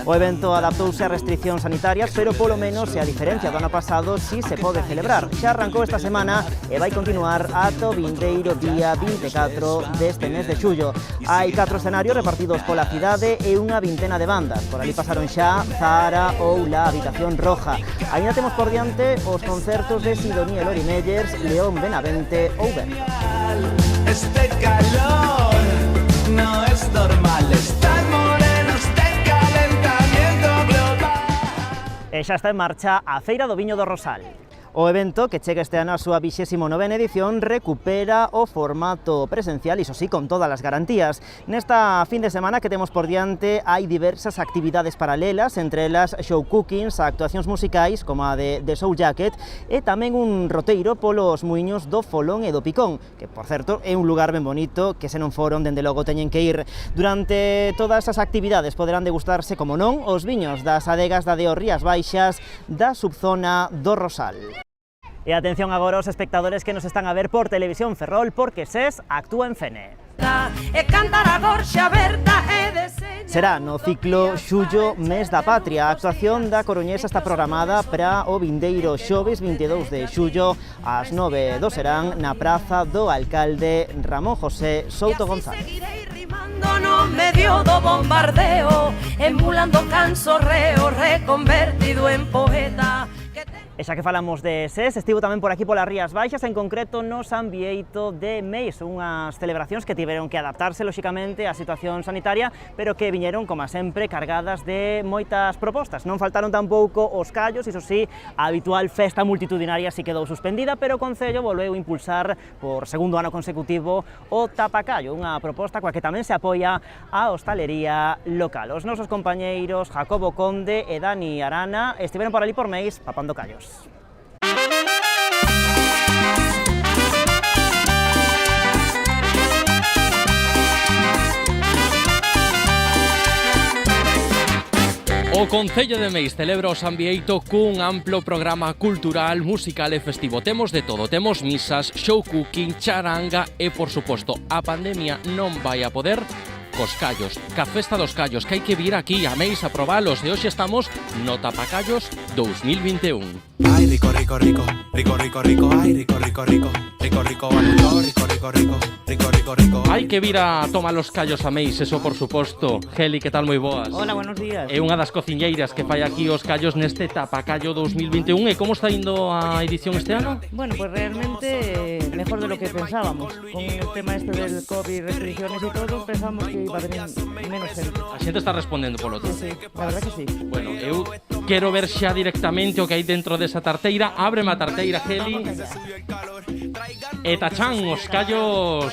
O evento adaptouse a restriccións sanitarias, pero polo menos, e a diferencia do ano pasado, si se pode celebrar. Xa arrancou esta semana e vai continuar ata o vindeiro día 24 deste mes de xullo. Hai 4 escenarios repartidos pola cidade e unha vintena de bandas. Por ali pasaron xa Zara ou La Habitación Roja. Ainda temos por diante os concertos de Sidonia Lori Meyers, León Benavente ou Berta. Este calor no es normal, están morenos de calentamiento global. E xa está en marcha a Feira do Viño do Rosal. O evento, que chega este ano a súa 29ª edición, recupera o formato presencial, iso sí, con todas as garantías. Nesta fin de semana que temos por diante hai diversas actividades paralelas, entre elas show cookings, actuacións musicais, como a de Soul Jacket, e tamén un roteiro polos muiños do Folón e do Picón, que, por certo, é un lugar ben bonito, que se non foron, dende logo teñen que ir. Durante todas as actividades poderán degustarse, como non, os viños das adegas da Deo Rías Baixas da subzona do Rosal. E atención agora aos espectadores que nos están a ver por Televisión Ferrol, porque SES actúa en Fene. Será no ciclo Xullo, Mes da Patria. A actuación da coruñesa está programada para o vindeiro xoves 22 de xullo ás 9 do serán na praza do alcalde Ramón José Souto González. No medio do bombardeo, emulando cansorreo, reconvertido en poeta. E xa que falamos de SES, estivo tamén por aquí polas Rías Baixas, en concreto no San Bieito de Meis, unhas celebracións que tiveron que adaptarse, lóxicamente, á situación sanitaria, pero que viñeron, como sempre, cargadas de moitas propostas. Non faltaron tampouco os callos, iso sí, a habitual festa multitudinaria si quedou suspendida, pero o Concello volveu impulsar por segundo ano consecutivo o Tapacallo, unha proposta coa que tamén se apoia a hostalería local. Os nosos compañeiros Jacobo Conde e Dani Arana estiveron por ali por Meis papando callos. O Concello de Meis celebra o San Bieito cun amplo programa cultural, musical e festivo. Temos de todo, temos misas, show cooking, charanga e, por suposto, a pandemia non vai a poder cos callos, ca Festa dos Callos, que hai que vir aquí a Meis a probalos, e hoxe estamos no Tapacallos 2021. Ay, rico, rico, rico, rico, rico, rico, ay, rico, rico, rico, rico, rico, rico, rico, rico, rico, rico, rico, rico. Hai que vir a tomar os callos a Meis, eso por suposto. Geli, que tal, moi boas? Hola, buenos días. É unha das cociñeiras que fai aquí os callos neste Tapacallo 2021. E como está indo a edición este ano? Bueno, pues realmente mejor de lo que pensábamos. Con el tema este del COVID, restricciones y todo, pensamos que iba a venir menos gente. A xente está respondendo polo todo. Sí, la verdad que sí. Bueno, eu quero ver xa directamente o que hai dentro desa tarteira. Ábreme a tarteira, Geli. E tachán, os callos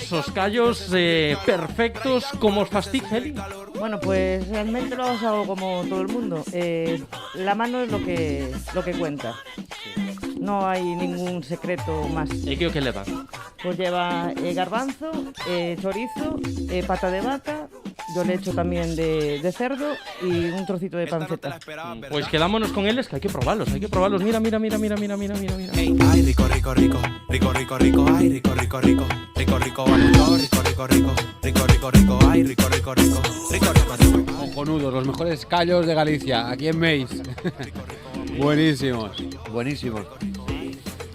perfectos. Como os fastí, Geli? Bueno, pues realmente lo hago como todo el mundo. La mano es lo que cuenta. No hay ningún secreto más. E que o que leva? Pues lleva garbanzo, chorizo, pata de vaca, yo le echo también de cerdo y un trocito de panceta. Pues quedámonos con eles, que hai que probalos. Mira. Ay, rico, rico, rico, rico, rico, rico, ay, rico, rico, rico, rico, rico, rico, rico, rico, rico, rico, rico, ay, rico, rico, rico, rico, rico, rico. Cojonudos, los mejores callos de Galicia, aquí en Meis. Buenísimos. Buenísimos.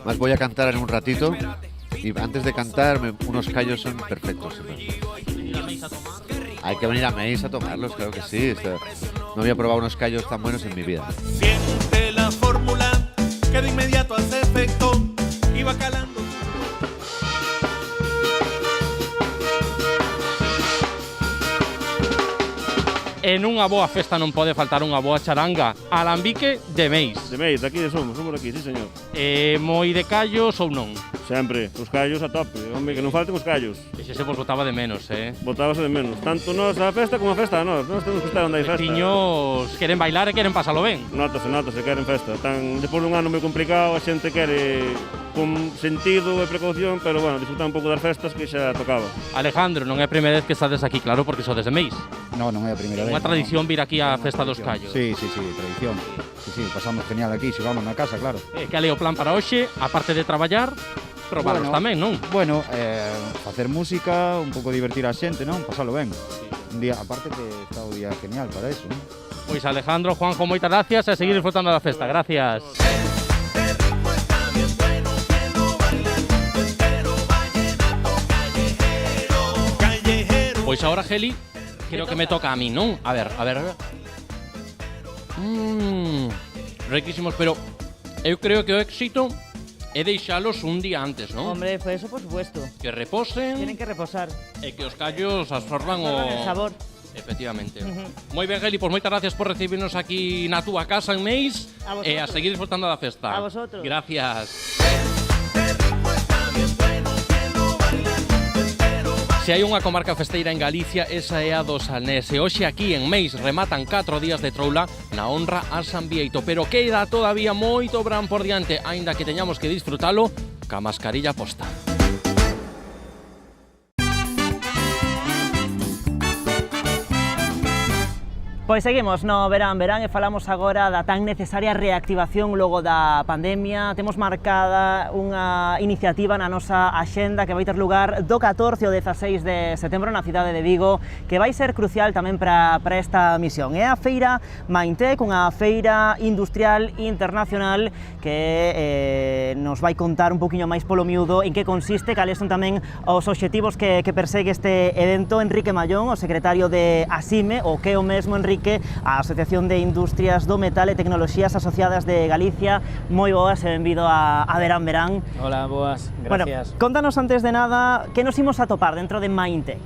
Más voy a cantar en un ratito y antes de cantar unos callos son perfectos. Hay que venir a Meis a tomarlos, claro que sí. No había probado unos callos tan buenos en mi vida. Siente la fórmula que de inmediato hace efecto y va calando. En unha boa festa non pode faltar unha boa charanga. Alambique de Meis. De Meis, de aquí somos de aquí, sí señor. Moi de callos ou non? sempre, os callos a tope, home, que non falten os callos. E se vos botaba de menos, Botábase de menos, tanto nós a festa como a festa a nós temos que estar onde hai festa. Veciños queren bailar e queren pasalo ben. Notase, queren festa. Depois dun ano moi complicado, a xente quere con sentido e precaución, pero bueno, disfrutar un pouco das festas que xa tocaba. Alejandro, non é a primeira vez que estades aquí, claro, porque sodes de Meis. Non é a primeira vez. Unha tradición vir aquí á Festa dos Callos. Sí, tradición. Sí, pasamos genial aquí, xogamos na casa, claro. Que é o plan para hoxe, aparte de traballar, probarlos tamén, non? Bueno, facer música, un pouco divertir a xente, non? Pasalo ben. Un día, aparte que está o día genial para eso, non? Pois Alejandro, Juanjo, moitas gracias e seguir disfrutando da festa. Gracias. Pois agora, Geli, creo que me toca a mí, non? A ver. Riquísimos, pero eu creo que o éxito é deixalos un día antes, non? Hombre, pues eso por supuesto. Que reposen. Tienen que reposar. E que os callos absorban el sabor. Efectivamente. Moi ben, Geli, pois moitas gracias por recibirnos aquí na túa casa en Meis e a seguir disfrutando da festa. A vosotros. Gracias. Se hai unha comarca festeira en Galicia, esa é a do Salnés. E hoxe aquí en Meis rematan 4 días de troula na honra a San Bieito. Pero queda todavía moito verán por diante, aínda que teñamos que disfrutalo ca mascarilla posta. Pois seguimos no Verán e falamos agora da tan necesaria reactivación logo da pandemia. Temos marcada unha iniciativa na nosa axenda que vai ter lugar do 14 ao 16 de setembro na cidade de Vigo, que vai ser crucial tamén para esta misión. É a feira Mindtech, unha feira industrial internacional que nos vai contar un poquinho máis polo miúdo en que consiste, cales son tamén os obxectivos que persegue este evento. Enrique Mallón, o secretario de ASIME, o que é o mesmo Enrique, a Asociación de Industrias do Metal e Tecnoloxías Asociadas de Galicia. Moi boas e benvido a Verán. Hola, boas, gracias. Bueno, contanos antes de nada que nos imos a topar dentro de Mindtech.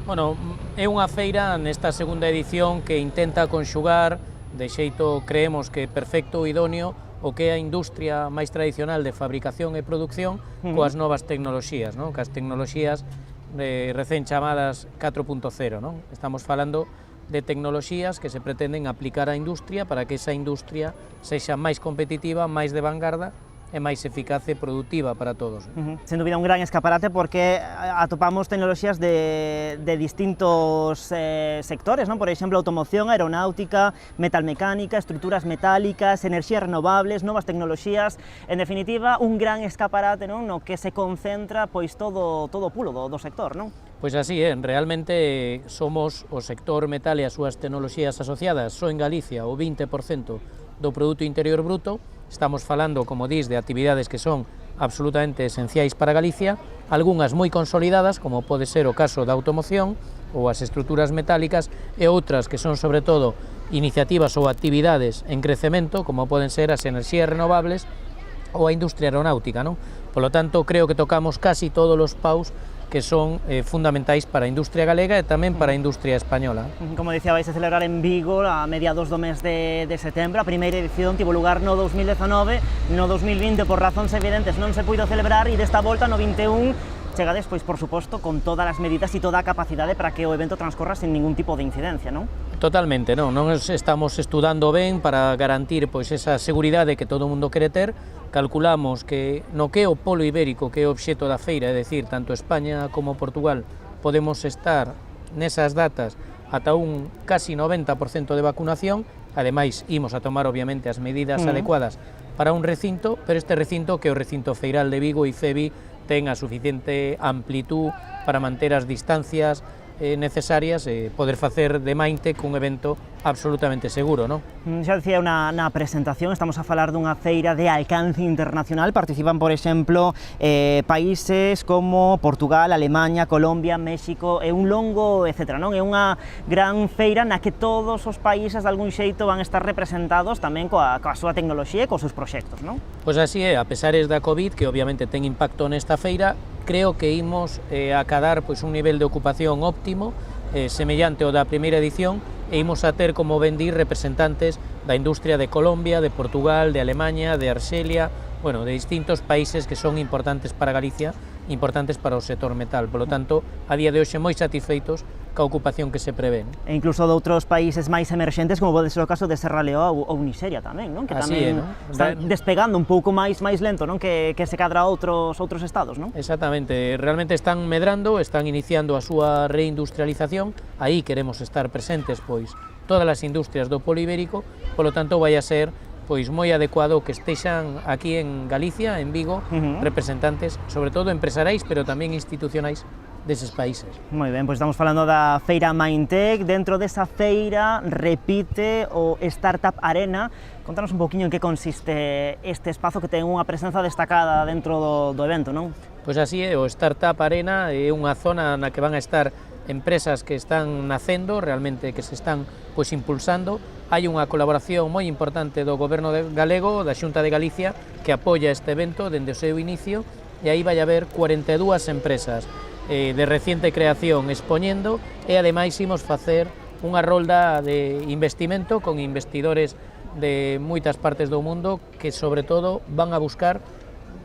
Bueno, é unha feira nesta segunda edición que intenta conxugar, de xeito creemos que perfecto e idóneo, o que é a industria máis tradicional de fabricación e producción coas novas tecnoloxías, non? Coas tecnoloxías recén chamadas 4.0, non? Estamos falando de tecnoloxías que se pretenden aplicar á industria para que esa industria sexa máis competitiva, máis de vanguarda e máis eficaz e productiva para todos. Sen dúbida un gran escaparate porque atopamos tecnoloxías de distintos sectores, non? Por exemplo, automoción, aeronáutica, metalmecánica, estruturas metálicas, enerxías renovables, novas tecnoloxías, en definitiva, un gran escaparate, non? No que se concentra pois todo o pulo do sector, non? Pois así é, realmente somos o sector metal e as súas tecnoloxías asociadas, só en Galicia o 20% do Produto Interior Bruto. Estamos falando, como dís, de actividades que son absolutamente esenciais para Galicia, algunhas moi consolidadas, como pode ser o caso da automoción ou as estruturas metálicas, e outras que son, sobre todo, iniciativas ou actividades en crecemento, como poden ser as enerxías renovables ou a industria aeronáutica, non? Polo tanto, creo que tocamos casi todos os paus que son fundamentais para a industria galega e tamén para a industria española. Como dicía, vais a celebrar en Vigo a mediados do mes de setembro. A primeira edición tivo lugar no 2019, no 2020 por razóns evidentes non se puido celebrar e desta volta no 21 chegades, pois, por suposto, con todas as medidas e toda a capacidade para que o evento transcorra sin ningún tipo de incidencia, non? Totalmente, non estamos estudando ben para garantir pois esa seguridade que todo o mundo quere ter. Calculamos que no que é o polo ibérico, que é o obxeto da feira, é dicir, tanto España como Portugal, podemos estar nesas datas ata un casi 90% de vacunación. Ademais, imos a tomar, obviamente, as medidas adecuadas para un recinto, pero este recinto, que é o recinto feiral de Vigo, IFEBI, ten a suficiente amplitud para manter as distancias necesarias e poder facer de Mindtech un evento absolutamente seguro, non? Xa dicía na presentación, estamos a falar dunha feira de alcance internacional. Participan, por exemplo, países como Portugal, Alemanha, Colombia, México, e un longo, etcétera, non? É unha gran feira na que todos os países de algún xeito van estar representados tamén coa súa tecnoloxía e cos seus proxectos, non? Pois así é, a pesares da COVID, que obviamente ten impacto nesta feira, creo que imos acadar pois un nivel de ocupación óptimo, semellante ao da primeira edición, e imos a ter, como ben dir, representantes da industria de Colombia, de Portugal, de Alemanha, de Arxelia, bueno, de distintos países que son importantes para Galicia, importantes para o sector metal. Por lo tanto, a día de hoxe moi satisfeitos ca ocupación que se prevé. E incluso de outros países máis emerxentes, como pode ser o caso de Serra Leoa ou Nigeria tamén, non? Que tamén están despegando un pouco máis lento, non? Que se cadra a outros estados, non? Exactamente, realmente están medrando, están iniciando a súa reindustrialización, aí queremos estar presentes, pois, todas as industrias do polo ibérico, polo tanto vai a ser pois moi adecuado que estexan aquí en Galicia, en Vigo, representantes, sobre todo empresariais, pero tamén institucionais deses países. Moi ben, pois estamos falando da feira Mindtech. Dentro desa feira repite o Startup Arena. Contanos un poquinho en que consiste este espazo que ten unha presenza destacada dentro do evento, non? Pois así é, o Startup Arena é unha zona na que van a estar empresas que están nacendo, realmente que se están pois impulsando. Hai unha colaboración moi importante do Goberno galego, da Xunta de Galicia, que apoia este evento dende o seu inicio, e aí vai haber 42 empresas de reciente creación expoñendo, e ademais imos facer unha rolda de investimento con investidores de moitas partes do mundo que sobre todo van a buscar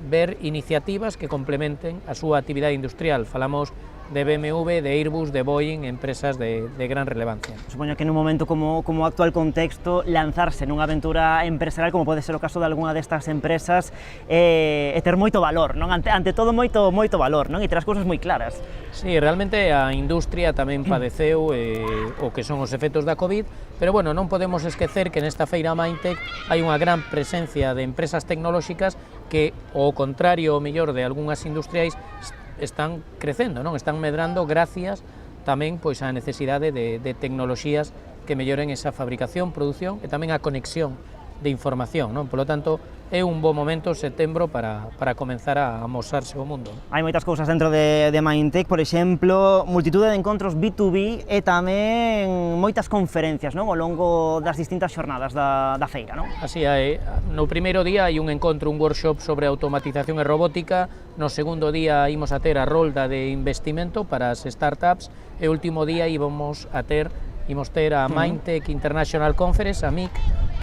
ver iniciativas que complementen a súa actividade industrial. Falamos de BMW, de Airbus, de Boeing, empresas de gran relevancia. Supoño que nun momento como o actual contexto, lanzarse nunha aventura empresarial, como pode ser o caso de algunha destas empresas, é ter moito valor, non? Ante todo moito valor, non? E ter as cousas moi claras. Sí, realmente a industria tamén padeceu o que son os efectos da COVID, pero bueno, non podemos esquecer que nesta feira Mindtech hai unha gran presencia de empresas tecnolóxicas que, ao contrario, o mellor de algunhas industriais, están crecendo, non? Están medrando gracias tamén pois á necesidade de tecnoloxías que melloren esa fabricación, produción e tamén a conexión de información, non? Por lo tanto, é un bo momento setembro para comenzar a amosarse o mundo. Hai moitas cousas dentro de Mindtech, por exemplo, multitude de encontros B2B e tamén moitas conferencias, non? Ao longo das distintas xornadas da feira, non? Así é, no primeiro día hai un encontro, un workshop sobre automatización e robótica, no segundo día imos a ter a rolda de investimento para as startups e o último día imos ter a Mindtech International Conference, a MIC,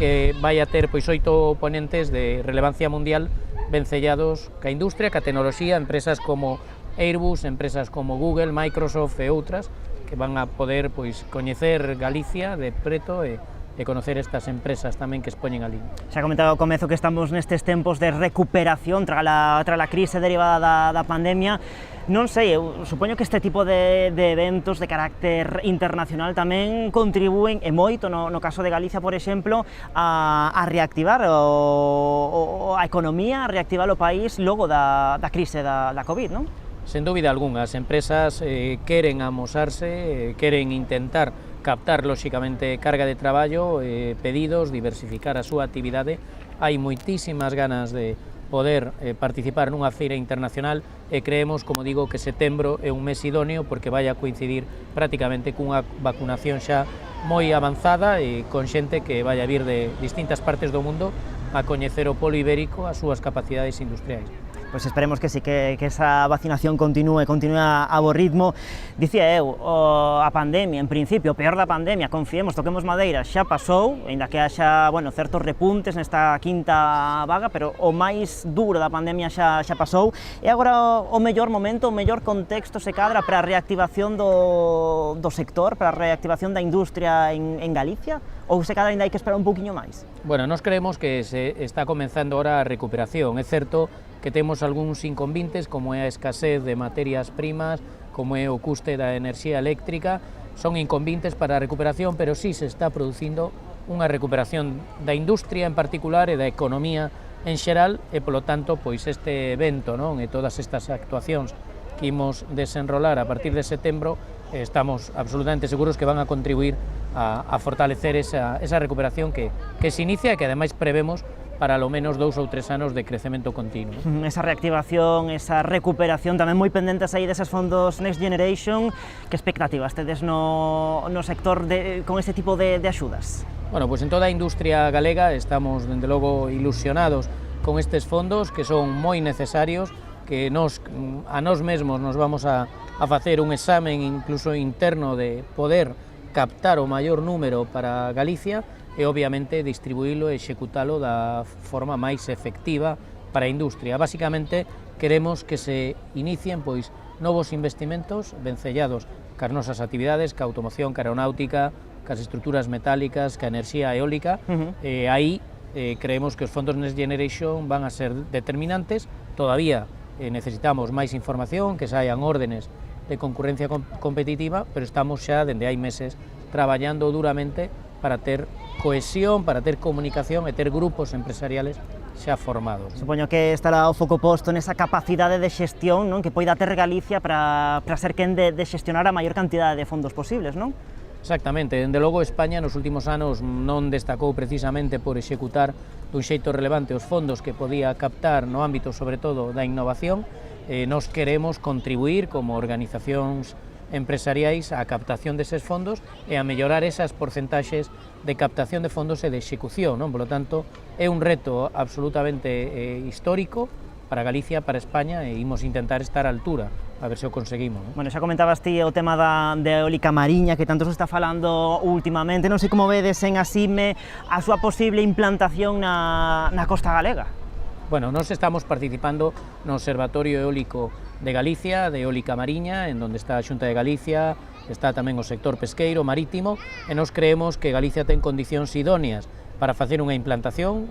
que vai a ter pois 8 ponentes de relevancia mundial vencellados ca industria, ca tecnoloxía, empresas como Airbus, empresas como Google, Microsoft e outras que van a poder pois coñecer Galicia de preto e conocer estas empresas tamén que expoñen ali. Xa comentaba ao comezo que estamos nestes tempos de recuperación tras a crise derivada da pandemia. Non sei, eu supoño que este tipo de eventos de carácter internacional tamén contribúen e moito, no caso de Galicia, por exemplo, a reactivar a economía, a reactivar o país logo da crise da COVID, non? Sen dúbida algunha, as empresas queren amosarse, queren intentar captar, lóxicamente, carga de traballo, pedidos, diversificar a súa actividade. Hai moitísimas ganas de poder participar nunha feira internacional e creemos, como digo, que setembro é un mes idóneo porque vai a coincidir prácticamente cunha vacunación xa moi avanzada e con xente que vai a vir de distintas partes do mundo a coñecer o polo ibérico, as súas capacidades industriais. Pois esperemos que sí, que esa vacinación continúe a bo ritmo. Dicía eu, a pandemia, en principio, o peor da pandemia, confiemos, toquemos madeira, xa pasou, aínda que haxa, bueno, certos repuntes nesta quinta vaga, pero o máis duro da pandemia xa pasou, e agora o mellor momento, o mellor contexto se cadra para a reactivación do sector, para a reactivación da industria en Galicia, ou se cadra ainda hai que esperar un poquinho máis? Bueno, nós creemos que se está comenzando ahora a recuperación. É certo que temos algúns inconvintes, como é a escasez de materias primas, como é o custe da enerxía eléctrica, son inconvintes para a recuperación, pero sí se está producindo unha recuperación da industria en particular e da economía en xeral, e polo tanto, pois este evento, non, e todas estas actuacións que imos desenrolar a partir de setembro, estamos absolutamente seguros que van a contribuir a fortalecer esa recuperación que se inicia e que ademais prevemos para lo menos 2 ou 3 anos de crecemento continuo. Esa reactivación, esa recuperación, tamén moi pendentes aí deses fondos Next Generation. Que expectativas tedes no sector con este tipo de axudas? Bueno, pois en toda a industria galega estamos, dende logo, ilusionados con estes fondos que son moi necesarios, que a nós mesmos nos vamos a facer un examen incluso interno de poder captar o maior número para Galicia e obviamente distribuílo e executalo da forma máis efectiva para a industria. Básicamente, queremos que se inicien pois novos investimentos vencellados cas nosas actividades, ca automoción, ca aeronáutica, cas estruturas metálicas, ca enerxía eólica. Aí creemos que os fondos Next Generation van a ser determinantes. Todavía necesitamos máis información, que saian órdenes de concurrencia competitiva, pero estamos xa, dende hai meses, traballando duramente para ter cohesión, para ter comunicación e ter grupos empresariales xa formados. Supoño que estará o foco posto nesa capacidade de xestión, non, que poida ter Galicia para ser quen de xestionar a maior cantidade de fondos posibles, non? Exactamente, dende logo España nos últimos anos non destacou precisamente por executar dun xeito relevante os fondos que podía captar no ámbito sobre todo da innovación. Nos queremos contribuir como organizacións empresariais á captación deses fondos e a mellorar esas porcentaxes de captación de fondos e de execución, non? Por lo tanto, é un reto absolutamente histórico para Galicia, para España, e imos intentar estar á altura, a ver se o conseguimos, non? Bueno, xa comentabas ti o tema da eólica mariña, que tanto se está falando últimamente, non sei como vedes en Asime a súa posible implantación na costa galega. Bueno, nós estamos participando no Observatorio Eólico de Galicia, de eólica mariña, en donde está a Xunta de Galicia, está tamén o sector pesqueiro, marítimo, e nós creemos que Galicia ten condicións idóneas para facer unha implantación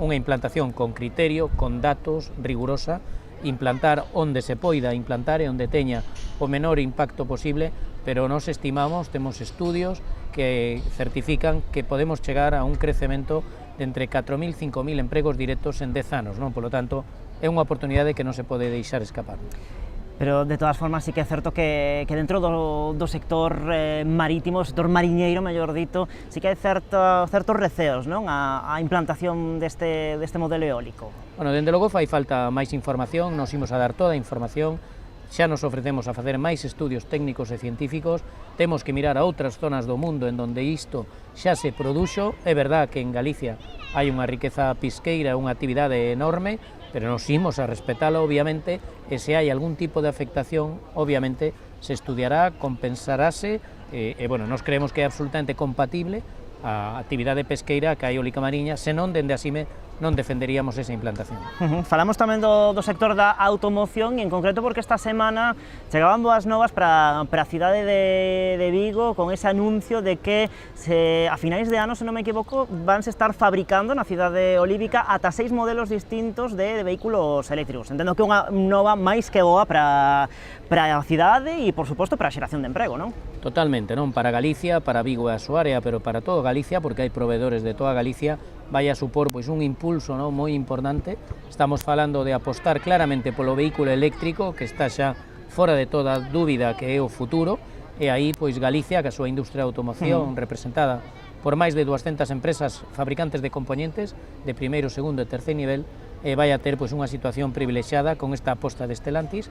con criterio, con datos, rigurosa, implantar onde se poida implantar e onde teña o menor impacto posible, pero nós estimamos, temos estudios que certifican que podemos chegar a un crecemento de entre 4.000 e 5.000 empregos directos en 10 anos, non? Por lo tanto, é unha oportunidade que non se pode deixar escapar. Pero, de todas formas, sí que é certo que dentro do sector marítimo, sector mariñeiro, mellor dito, sí que hai certos receos, non? A implantación deste modelo eólico. Bueno, dende logo fai falta máis información, nos imos a dar toda a información, xa nos ofrecemos a facer máis estudios técnicos e científicos, temos que mirar a outras zonas do mundo en donde isto xa se produxo. É verdad que en Galicia hai unha riqueza pisqueira, unha actividade enorme, pero nos imos a respetala, obviamente, e se hai algún tipo de afectación, obviamente, se estudiará, compensarase, e, bueno, nos creemos que é absolutamente compatible a actividade pesqueira que a eólica mariña, senón dende Asime non defenderíamos esa implantación. Falamos tamén do sector da automoción, e en concreto porque esta semana chegaban boas novas para a cidade de Vigo con ese anuncio de que a finais de ano, se non me equivoco, vanse estar fabricando na cidade olívica ata 6 modelos distintos de vehículos eléctricos. Entendo que é unha nova máis que boa para a cidade e, por suposto, para a xeración de emprego, non? Totalmente, non? Para Galicia, para Vigo e a súa área, pero para toda Galicia, porque hai proveedores de toda Galicia, vai a supor pois un impulso, non, moi importante. Estamos falando de apostar claramente polo vehículo eléctrico, que está xa fora de toda dúbida que é o futuro, e aí pois Galicia, que a súa industria de automoción, representada por máis de 200 empresas fabricantes de componentes de primeiro, segundo e terceiro nivel, vai a ter pois unha situación privilexiada con esta aposta de Stellantis,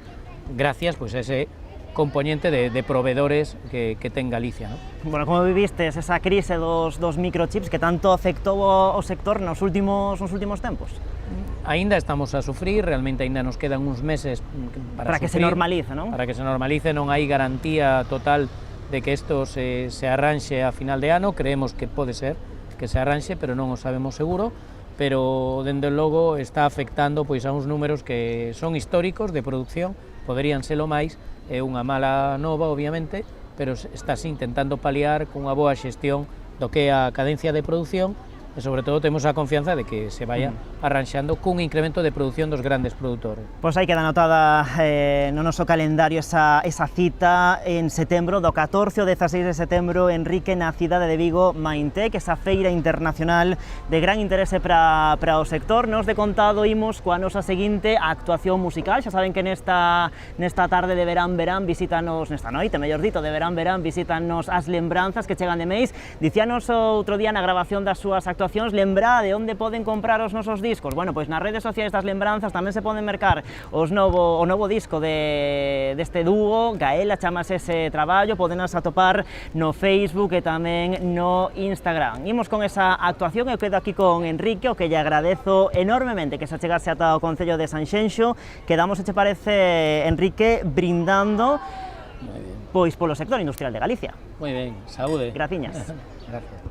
gracias pois a ese componente de proveedores que ten Galicia, non? Bueno, como vivistes esa crise dos microchips que tanto afectou o sector nos últimos tempos? Aínda estamos a sufrir, realmente aínda nos quedan uns meses para que se normalice, non? Para que se normalice, non hai garantía total de que isto se arranxe a final de ano. Creemos que pode ser que se arranxe, pero non o sabemos seguro, pero dende logo está afectando pois a uns números que son históricos de produción, poderían selo máis. É unha mala nova, obviamente, pero estáse intentando paliar cunha boa xestión do que é a cadencia de produción, e sobre todo temos a confianza de que se vaya arranxando cun incremento de produción dos grandes produtores. Pois aí queda anotada no noso calendario esa cita en setembro, do 14 ao 16 de setembro, Enrique, na cidade de Vigo, Maintec, esa feira internacional de gran interese para o sector. Nos de contado imos coa nosa seguinte actuación musical. Xa saben que nesta tarde de verán, visítanos, nesta noite, mellor dito, de verán, visítanos as lembranzas que chegan de Meis. Dicíanos outro día na grabación das súas actuacións, lembrade onde poden comprar os nosos discos. Bueno, pois nas redes sociais das lembranzas tamén se poden mercar o novo disco deste dúo, Gaela chamase ese traballo, podenas atopar no Facebook e tamén no Instagram. Imos con esa actuación, eu quedo aquí con Enrique, o que lle agradezo enormemente que se chegase ata o Concello de Sanxenxo. Quedamos, se che parece, Enrique, brindando pois polo sector industrial de Galicia. Moi ben, saúde. Graciñas. Gracias.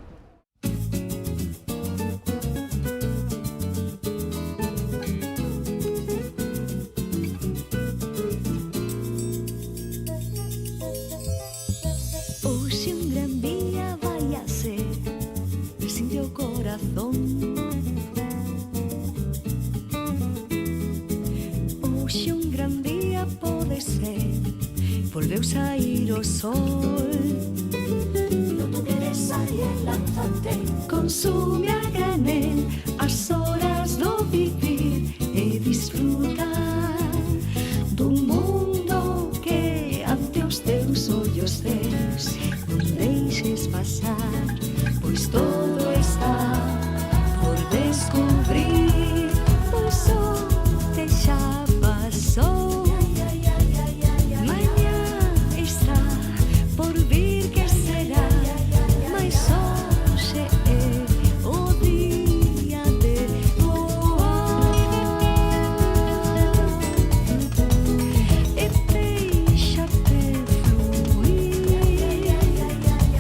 pode ser, volveu sair o sol. Non queres sair, lánzate, consume a granel as horas do vivir e disfrutar do mundo que ante os teus ollos ves. Non deixes pasar, pois todo está por descubrir, pois só te xa pasou. Mañá está por vir que será, mas hoxe é o día de voar. E deixa-te fluir,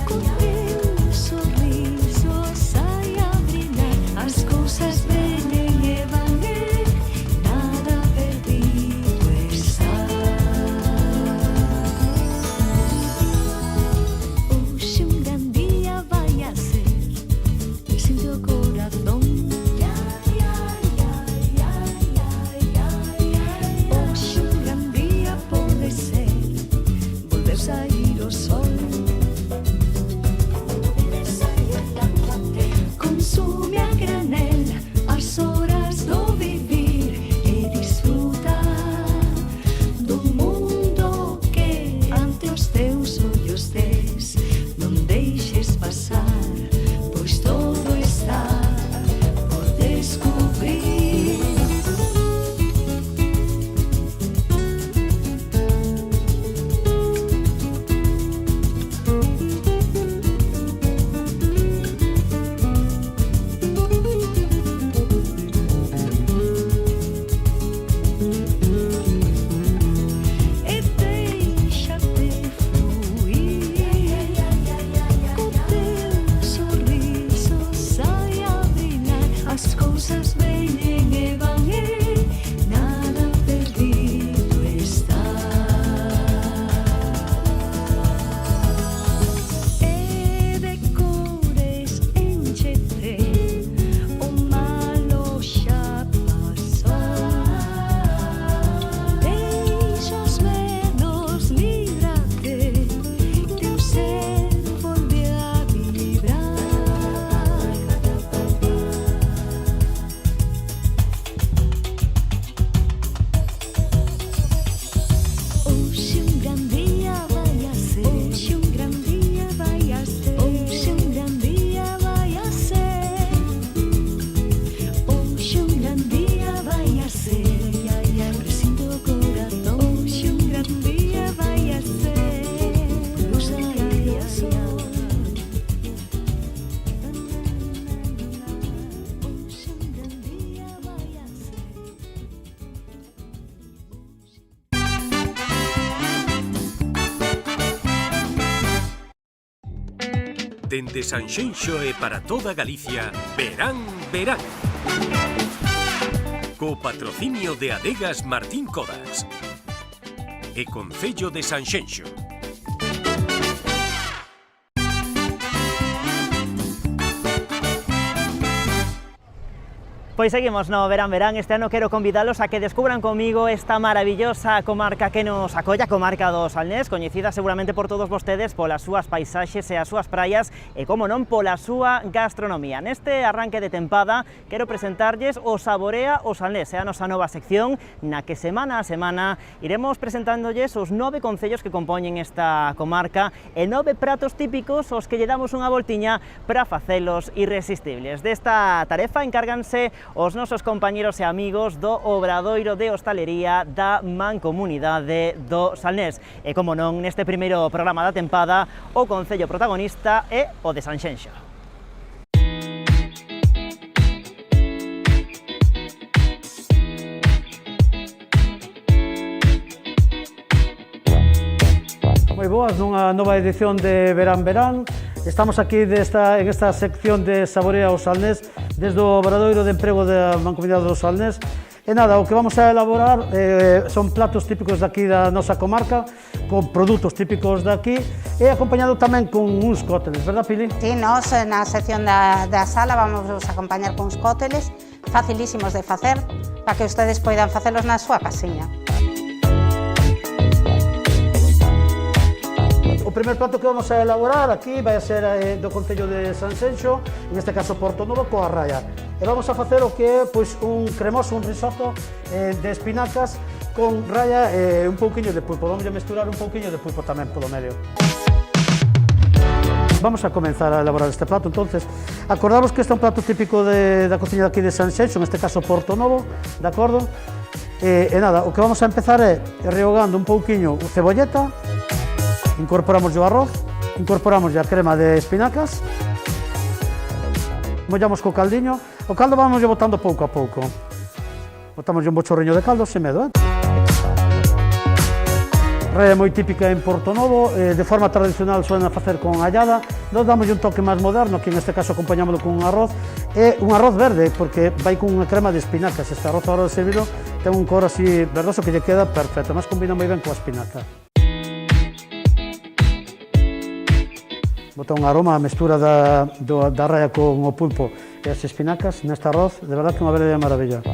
con teu sorriso sai a brillar, as cousas veñen e van e nada perdido está. Hoxe un gran día vai a ser, siente o corazón. Hoxe un gran día pode ser, volver sair o sol. Consume a granel as horas do vivir e disfrutar do mundo que ante os teus ollos tes. Non deixes pasar, pois todo está por descubrir. E deixa-te fluir, con teu sorriso sai a brillar, as cousas veñen e van e nada perdido está. E de cores enchete, o malo xa pasou. Deixa os medos líbrate, teu ser volve a vibrar. Hoxe un gran día vai a ser, hoxe un gran día vai a ser, hoxe un gran día vai a ser, hoxe un gran día vai a ser, presiento o corazón. Hoxe un gran día vai a ser, volveu sair o sol. Hoxe un gran día vai a ser. Dende Sanxenxo e para toda Galicia, Verán, Verán. Co patrocinio de Adegas Martín Codax e Concello de Sanxenxo. Pois seguimos no Verán Verán. Este ano quero convidalos a que descubran comigo esta maravillosa comarca que nos acolla, a comarca do Salnés, coñecida seguramente por todos vostedes polas súas paisaxes e as súas praias e, como non, pola súa gastronomía. Neste arranque de tempada quero presentarlles o Saborea o Salnés, é a nosa nova sección na que semana a semana iremos presentándolles os 9 concellos que compoñen esta comarca e 9 pratos típicos aos que lle damos unha voltiña para facelos irresistibles. Desta tarefa encárganse os nosos compañeros e amigos do Obradoiro de Hostalería da Mancomunidade do Salnés. E, como non, neste primeiro programa da tempada, o concello protagonista é o de Sanxenxo. Moi boas, nunha nova edición de Verán Verán. Estamos aquí en esta sección de Saborea o Salnés desde o Obradoiro de Emprego da Mancomunidade do Salnés. E nada, o que vamos a elaborar son platos típicos daqui da nosa comarca, con produtos típicos daqui e acompañado tamén con uns cócteles, verdad, Pili? Sí, nós na sección da sala vamos a acompañar con uns cócteles facilísimos de facer para que ustedes poidan facelos na súa casiña. primer plato que vamos a elaborar aquí vai a ser do Concello de Sanxenxo, en este caso Portonovo, coa raia. E vamos a facer o que é pois, un cremoso, un risotto de espinacas con raia e un pouquiño de pulpo. Vamos a mesturar un pouquiño de pulpo tamén polo medio. Vamos a comenzar a elaborar este plato, entonces, acordamos que este é un plato típico da cociña de aquí de Sanxenxo, en este caso Portonovo, de acordo? E nada, o que vamos a empezar é rehogando un pouquiño o cebolleta, incorporamos o arroz, incorporamos a crema de espinacas, mollamos co caldiño, o caldo vamos botando pouco a pouco, botamos un bochorriño de caldo, sen medo, Raia moi típica en Portonovo, de forma tradicional suelen facer con allada, nos damos un toque máis moderno, que en este caso acompañámoslo con un arroz, e un arroz verde, porque vai con unha crema de espinacas, este arroz a hora de servirlo ten un cor así verdoso que lle queda perfecto, mas combina moi ben coa espinaca. Bota un aroma, a mestura da raia con o pulpo e as espinacas neste arroz, de verdad que unha verdadeira maravilla.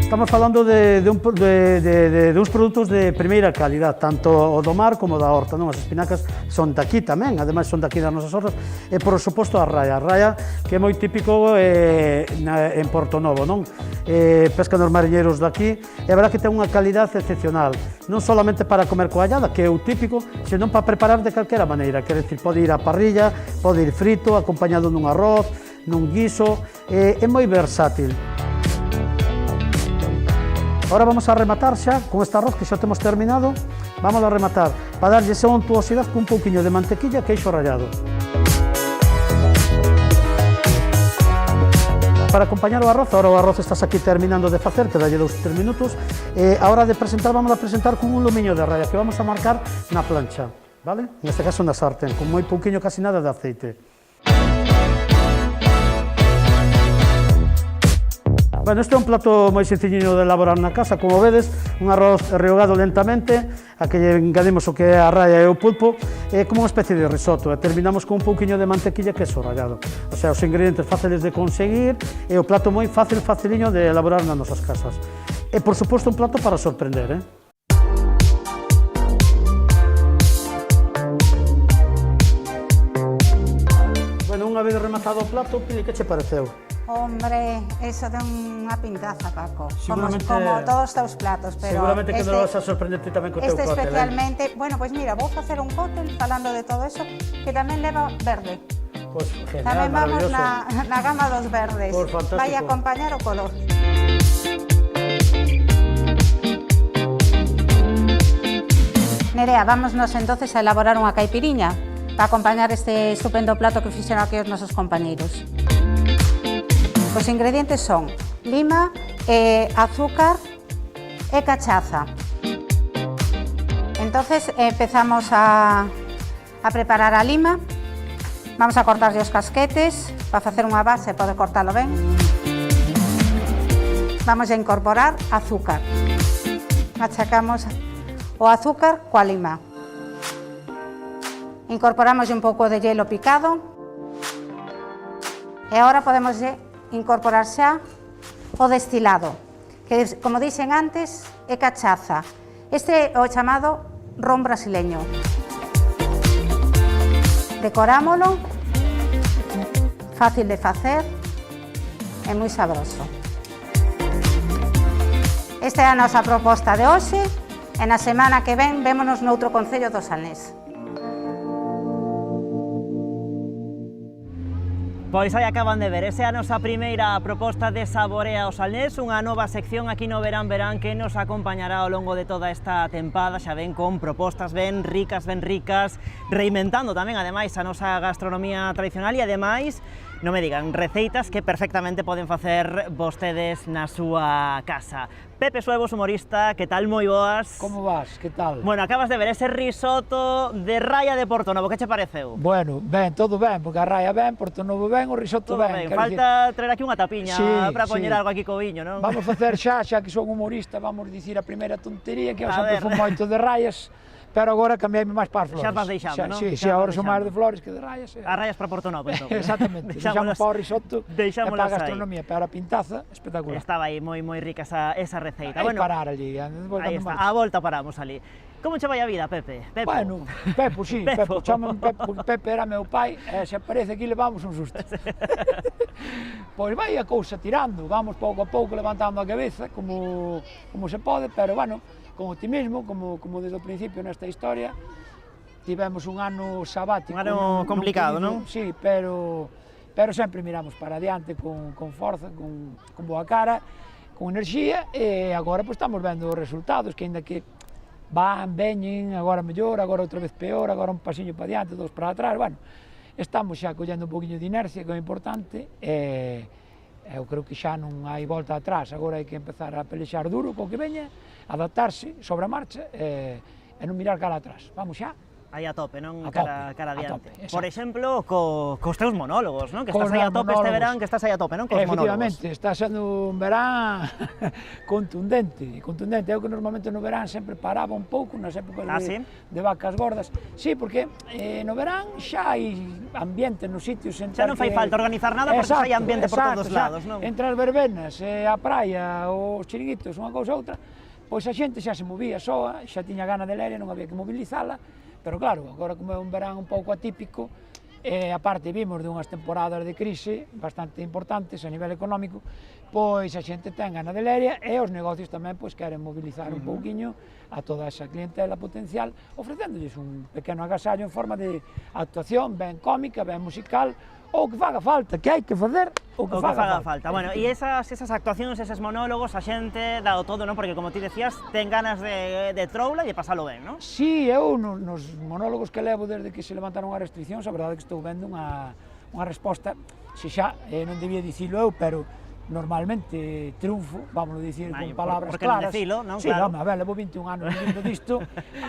Estamos falando de uns produtos de primeira calidad, tanto o do mar como da horta, non? As espinacas son daqui tamén, ademais son daqui das nosas hortas, e por suposto a raia que é moi típico en Portonovo, non? Pescan os mariñeiros daqui, e a verdad que ten unha calidad excepcional, non solamente para comer coa allada, que é o típico, senón para preparar de calquera maneira, quer decir, pode ir a parrilla, pode ir frito, acompañado nun arroz, nun guiso, é moi versátil. Ahora vamos a rematar xa con este arroz que xa temos terminado, vamos a rematar para darlle esa untuosidade con un pouquiño de mantequilla e queixo rallado. Para acompañar o arroz, ahora o arroz estás aquí terminando de facer, que dalle 2-3 minutos, a hora de presentar, vamos a presentar con un lumiño de raia que vamos a marcar na plancha, vale? Neste caso na sartén, con moi pouquiño, casi nada de aceite. Bueno, este é un plato moi sencilliño de elaborar na casa, como vedes, un arroz rehogado lentamente, a que lle engadimos o que é a raia e o pulpo, como unha especie de risotto, e terminamos con un pouquiño de mantequilla e queso rallado. O sea, os ingredientes fáciles de conseguir, e o plato moi faciliño de elaborar nas nosas casas. E, por suposto, un plato para sorprender, Bueno, unha vez rematado o plato, Pili, que che pareceu? Hombre, eso de unha pintaza, Paco, como todos os teus platos, pero seguramente que nos vas a sorprender ti tamén co teu cóctel. Especialmente, bueno, pois mira, vou facer un cóctel falando de todo eso, que tamén leva verde. Pois genial, tamén vamos maravilloso. na gama dos verdes, vai a acompañar o color. Nerea, vámonos entonces a elaborar unha caipiriña para acompañar este estupendo plato que fixeron aquí os nosos compañeiros. Os ingredientes son lima, azúcar e cachaza. Entonces empezamos a preparar a lima. Vamos a cortarlle os casquetes para facer unha base, pode cortalo ben. Vamos a incorporar azúcar. Machacamos o azúcar coa lima. Incorporamos un pouco de hielo picado. E agora podemos incorporar xa o destilado, que, como dixen antes, é cachaza. Este é o chamado ron brasileño. Decorámolo, fácil de facer e moi sabroso. Esta é a nosa proposta de hoxe, e na semana que ven vémonos noutro concello do Salnés. Pois aí acaban de ver, esa é a nosa primeira proposta de Saborea o Salnés, unha nova sección aquí no Verán Verán que nos acompañará ao longo de toda esta tempada, xa ven, con propostas ben ricas, reinventando tamén, ademais, a nosa gastronomía tradicional e, ademais, non me digan, receitas que perfectamente poden facer vostedes na súa casa. Pepe Suevos, humorista, que tal, moi boas? Como vas, que tal? Bueno, acabas de ver ese risotto de raia de Portonovo, que che pareceu? Bueno, ben, todo ben, porque a raia ben, Portonovo ben, o risotto todo ben. Falta traer aquí unha tapiña para poñer algo aquí co viño, non? Vamos facer xa que son humorista, vamos dicir a primeira tontería, que eu sempre fui moito de raias, pero agora cambiei-me máis para as flores. Xa vas deixando, non? Sí, Xa agora vas son máis de deixando. flores que de rayas. As rayas para Portonovo, entón. Exactamente, deixamos para o risotto e para a gastronomía, pero a pintaza, espectacular. Estaba aí moi rica esa receita. Hai que parar allí. Aí está, a volta paramos ali. Como che vai a vida, Pepe? Pepo. Bueno, Pepo, sí, Pepo, chaman Pepo, porque Pepe era meu pai, e se aparece aquí levamos un susto. Pois vai a cousa tirando, vamos pouco a pouco levantando a cabeza, como se pode, pero bueno, con optimismo, como desde o principio nesta historia, tivemos un ano sabático. Un ano complicado, non? Sí, pero sempre miramos para adiante con forza, con boa cara, con enerxía, e agora pois estamos vendo os resultados, que ainda que veñen, agora mellor, agora outra vez peor, agora un pasiño para diante, dos para atrás, bueno, estamos xa collendo un poquinho de inercia, que é importante, e eu creo que xa non hai volta atrás, agora hai que empezar a pelexar duro co que veña, adaptarse sobre a marcha e non mirar cara atrás, vamos xa. Aí a tope, non? A Cara adiante. tope, Por exemplo, cos teus monólogos, non? Que estás aí a tope este verán, que estás aí a tope, non? Cos monólogos. Efectivamente, está sendo un verán contundente. Eu que normalmente no verán sempre paraba un pouco, nas épocas de vacas gordas. Sí, porque no verán xa hai ambiente nos sitios. Xa non fai falta organizar nada porque xa hai ambiente por todos lados, non? Entre as verbenas, a praia, os chiringuitos, unha cousa outra, pois a xente xa se movía soa, xa tiña gana de ler e non había que mobilizala. Pero claro, agora como é un verán un pouco atípico, aparte vimos de unhas temporadas de crise bastante importantes a nivel económico, pois a xente ten gana de ler e os negocios tamén pois queren mobilizar un pouquiño a toda esa clientela potencial, ofrecéndolles un pequeno agasallo en forma de actuación ben cómica, ben musical, ou que faga falta, que hai que facer o que faga falta. Bueno, e esas actuacións, eses monólogos, a xente dá o todo, non? Porque como ti decías, ten ganas de troula e de pasalo ben, non? Sí, eu nos monólogos que levo desde que se levantaron as restriccións, a verdade é que estou vendo unha resposta, se xa non debía dicilo eu, pero normalmente triunfo, vamos dicir con palabras claras. Porque non decilo, non? Sí, Claro. a ver, levo 21 anos vindo disto,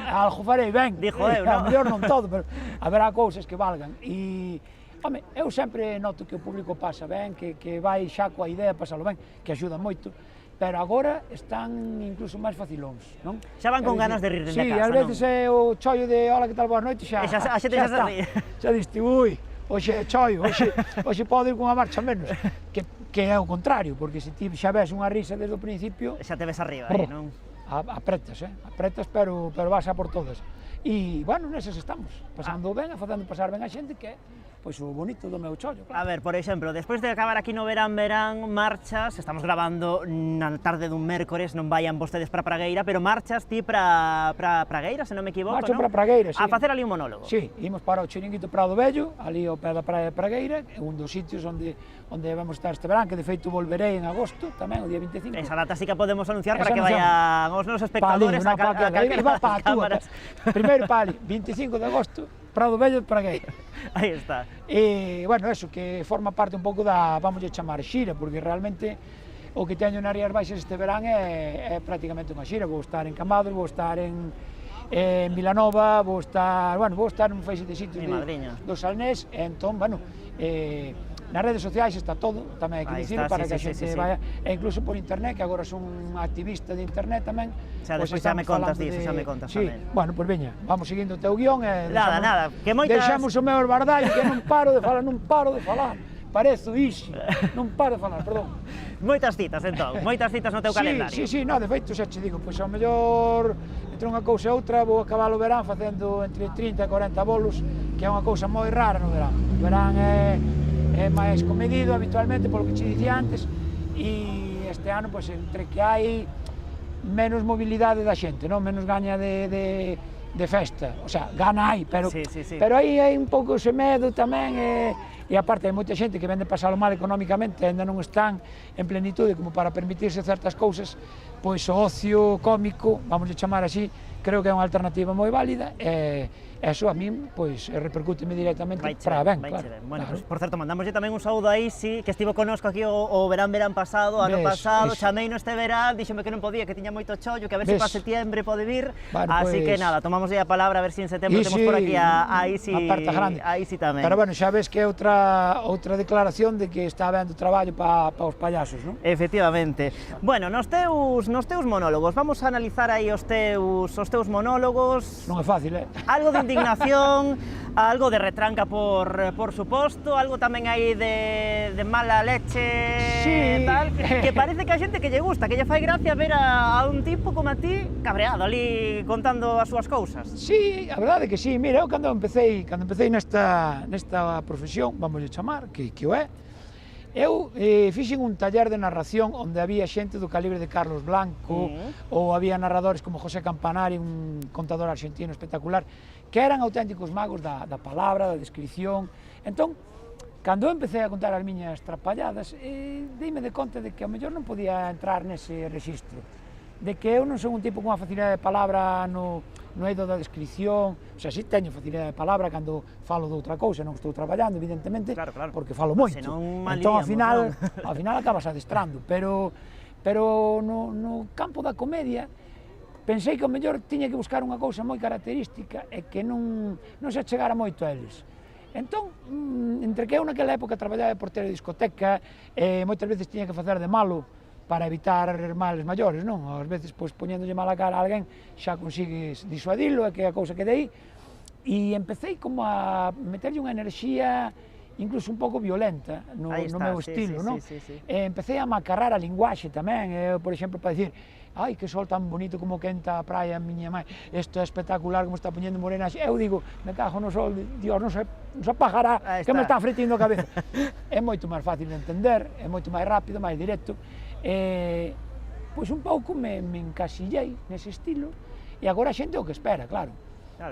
algo farei ben. Dixo eu, non? A mellor non todo, pero haberá cousas que valgan. E, home, eu sempre noto que o público pasa ben, que vai xa coa idea pasalo ben, que axuda moito, pero agora están incluso máis facilóns, non? Xa van con ganas de rir dende sí, casa, non? Sí, ás veces é o chollo de hola, que tal, boas noites, xa A xente xa se ríe. Xa diste, ui, hoxe é chollo, hoxe pode ir cunha marcha menos, que é o contrario, porque se ti xa ves unha risa desde o principio... Xa te ves arriba, non? Apretas, pero vas a por todas. E, bueno, nesas estamos, pasando ben, facendo pasar ben a xente, que é pois o bonito do meu chollo, claro. A ver, por exemplo, despois de acabar aquí no verán marchas, estamos grabando na tarde dun mércores, non vayan vostedes para Pragueira, pero marchas ti para Pragueira, se non me equivoco, Marcho non? para Pragueira, sí. A facer ali un monólogo. Sí, imos para o Chiringuito Prado Vello, ali ao pé da praia de Pragueira, é un dos sitios onde vamos estar este verán, que de feito volverei en agosto, tamén, o día 25. Esa data sí que podemos anunciar para que vayan os nosos espectadores a cámaras. Primeiro para ali, 25 de agosto, Prado Vello de Pragueira. Aí está. E, bueno, eso, que forma parte un pouco da, vamos a chamar, xira, porque realmente o que teño nas Rías Baixas este verán é prácticamente unha xira. Vou estar en Camados, vou estar en Vilanova, vou estar nun feixe de sitios do Salnés, e entón, bueno, nas redes sociais está todo, tamén hai que dicirlo, para que a xente vaya, e incluso por internet, que agora son activista de internet tamén. Xa, despois xa me contas disso, xa me contas tamén. Bueno, pois veña, vamos seguindo o teu guión e deixamos o meu bardallo, que non paro de falar, parezo iso, non paro de falar, perdón. Moitas citas, entón, moitas citas no teu calendario. Sí, no, de feito, xa che digo, pois ao mellor, entre unha cousa e outra, vou acabar o verán facendo entre 30 e 40 bolos, que é unha cousa moi rara no verán. O verán é máis comedido habitualmente, polo que che dicía antes, e este ano, pois, entre que hai menos mobilidade da xente, non? Menos gaña de festa, o sea, gana hai, pero aí hai un pouco ese medo tamén, e aparte hai moita xente que vende pasalo mal económicamente, ainda non están en plenitude como para permitirse certas cousas, pois o ocio cómico, vamos a chamar así, creo que é unha alternativa moi válida, e eso a min, pois, repercúteme directamente para ben, claro. Bueno, pues, por certo, mandamoslle tamén un saúdo a Isi, que estivo connosco aquí o verán pasado, ano pasado, chameino este verán, díxome que non podía, que tiña moito chollo, que a ver se para setembro pode vir, así que nada, tomamos a palabra a ver se en setembro temos por aquí a Isi tamén. Pero bueno, xa ves que é outra outra declaración de que está habendo traballo para os payasos, non? Efectivamente. Bueno, nos teus monólogos, vamos a analizar aí os teus monólogos. Non é fácil, Algo de indignación, algo de retranca, por suposto, algo tamén aí de mala leche, Sí. tal, que parece que a xente que lle gusta, que lle fai gracia ver a un tipo como a ti cabreado ali contando as súas cousas. Sí, a verdade é que sí. Mira, eu cando empecé nesta profesión, vamos chamar, que o é, eu fixen un taller de narración onde había xente do calibre de Carlos Blanco, ou había narradores como José Campanari, un contador argentino espectacular, que eran auténticos magos da palabra, da descripción. Entón, cando eu empecé a contar as miñas trapalladas, deime de conta de que ao mellor non podía entrar nese rexistro, de que eu non son un tipo con unha facilidade de palabra no eido da descripción, o sea, si teño facilidade de palabra cando falo de outra cousa, non estou traballando, evidentemente, porque falo moito. Entón, ao final acabas adestrando, pero no campo da comedia, pensei que ao mellor tiña que buscar unha cousa moi característica e que non se achegara moito a eles. Entón, entre que eu naquela época traballaba de portero de discoteca, moitas veces tiña que facer de malo para evitar males maiores, non? Ás veces, pois, poñéndolle mala cara a alguén, xa consigues disuadilo, e que a cousa quede aí. E empecei como a meterlle unha enerxía incluso un pouco violenta no meu estilo, non? Empecé a macarrar a linguaxe tamén, por exemplo, para dicir, ai, que sol tan bonito como quenta a praia, miña mãe, isto é espectacular como está poñendo morena. Eu digo, me cago no sol, Dios, non se apagará, que me está fritindo a cabeza. É moito máis fácil de entender, é moito máis rápido, máis directo. Pois un pouco me encasillei nese estilo, e agora a xente o que espera, claro.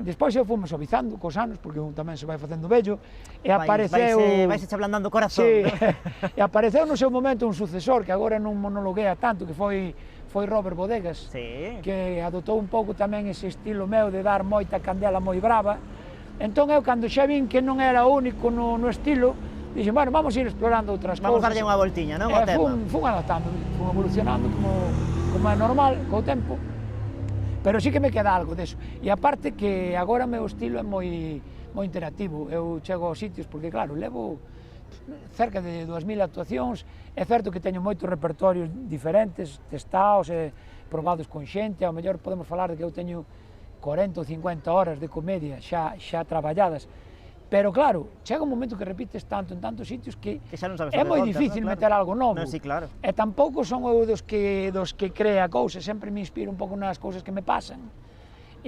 Despois eu fume suavizando cos anos, porque un tamén se vai facendo vello, e apareceu... Vaise ablandando o corazón. Sí, e apareceu no seu momento un sucesor, que agora non monologuea tanto, que foi Robert Bodegas, que adotou un pouco tamén ese estilo meu de dar moita candela moi brava. Entón eu, cando xa vin que non era o único no estilo, dixen, bueno, vamos a ir explorando outras cousas. Vamos darlle unha voltiña, non, ao tema? Fun adaptando, fun evolucionando como é normal, co tempo. Pero sí que me queda algo deso. E aparte que agora o meu estilo é moi interactivo. Eu chego aos sitios porque, claro, levo cerca de 2000 actuacións. É certo que teño moitos repertorios diferentes, testados e probados con xente. Ao mellor podemos falar de que eu teño 40 ou 50 horas de comedia xa traballadas. Pero claro, chega un momento que repites tanto en tantos sitios que é moi difícil meter algo novo. E tampouco son eu dos que crea cousas, sempre me inspiro un pouco nas cousas que me pasan.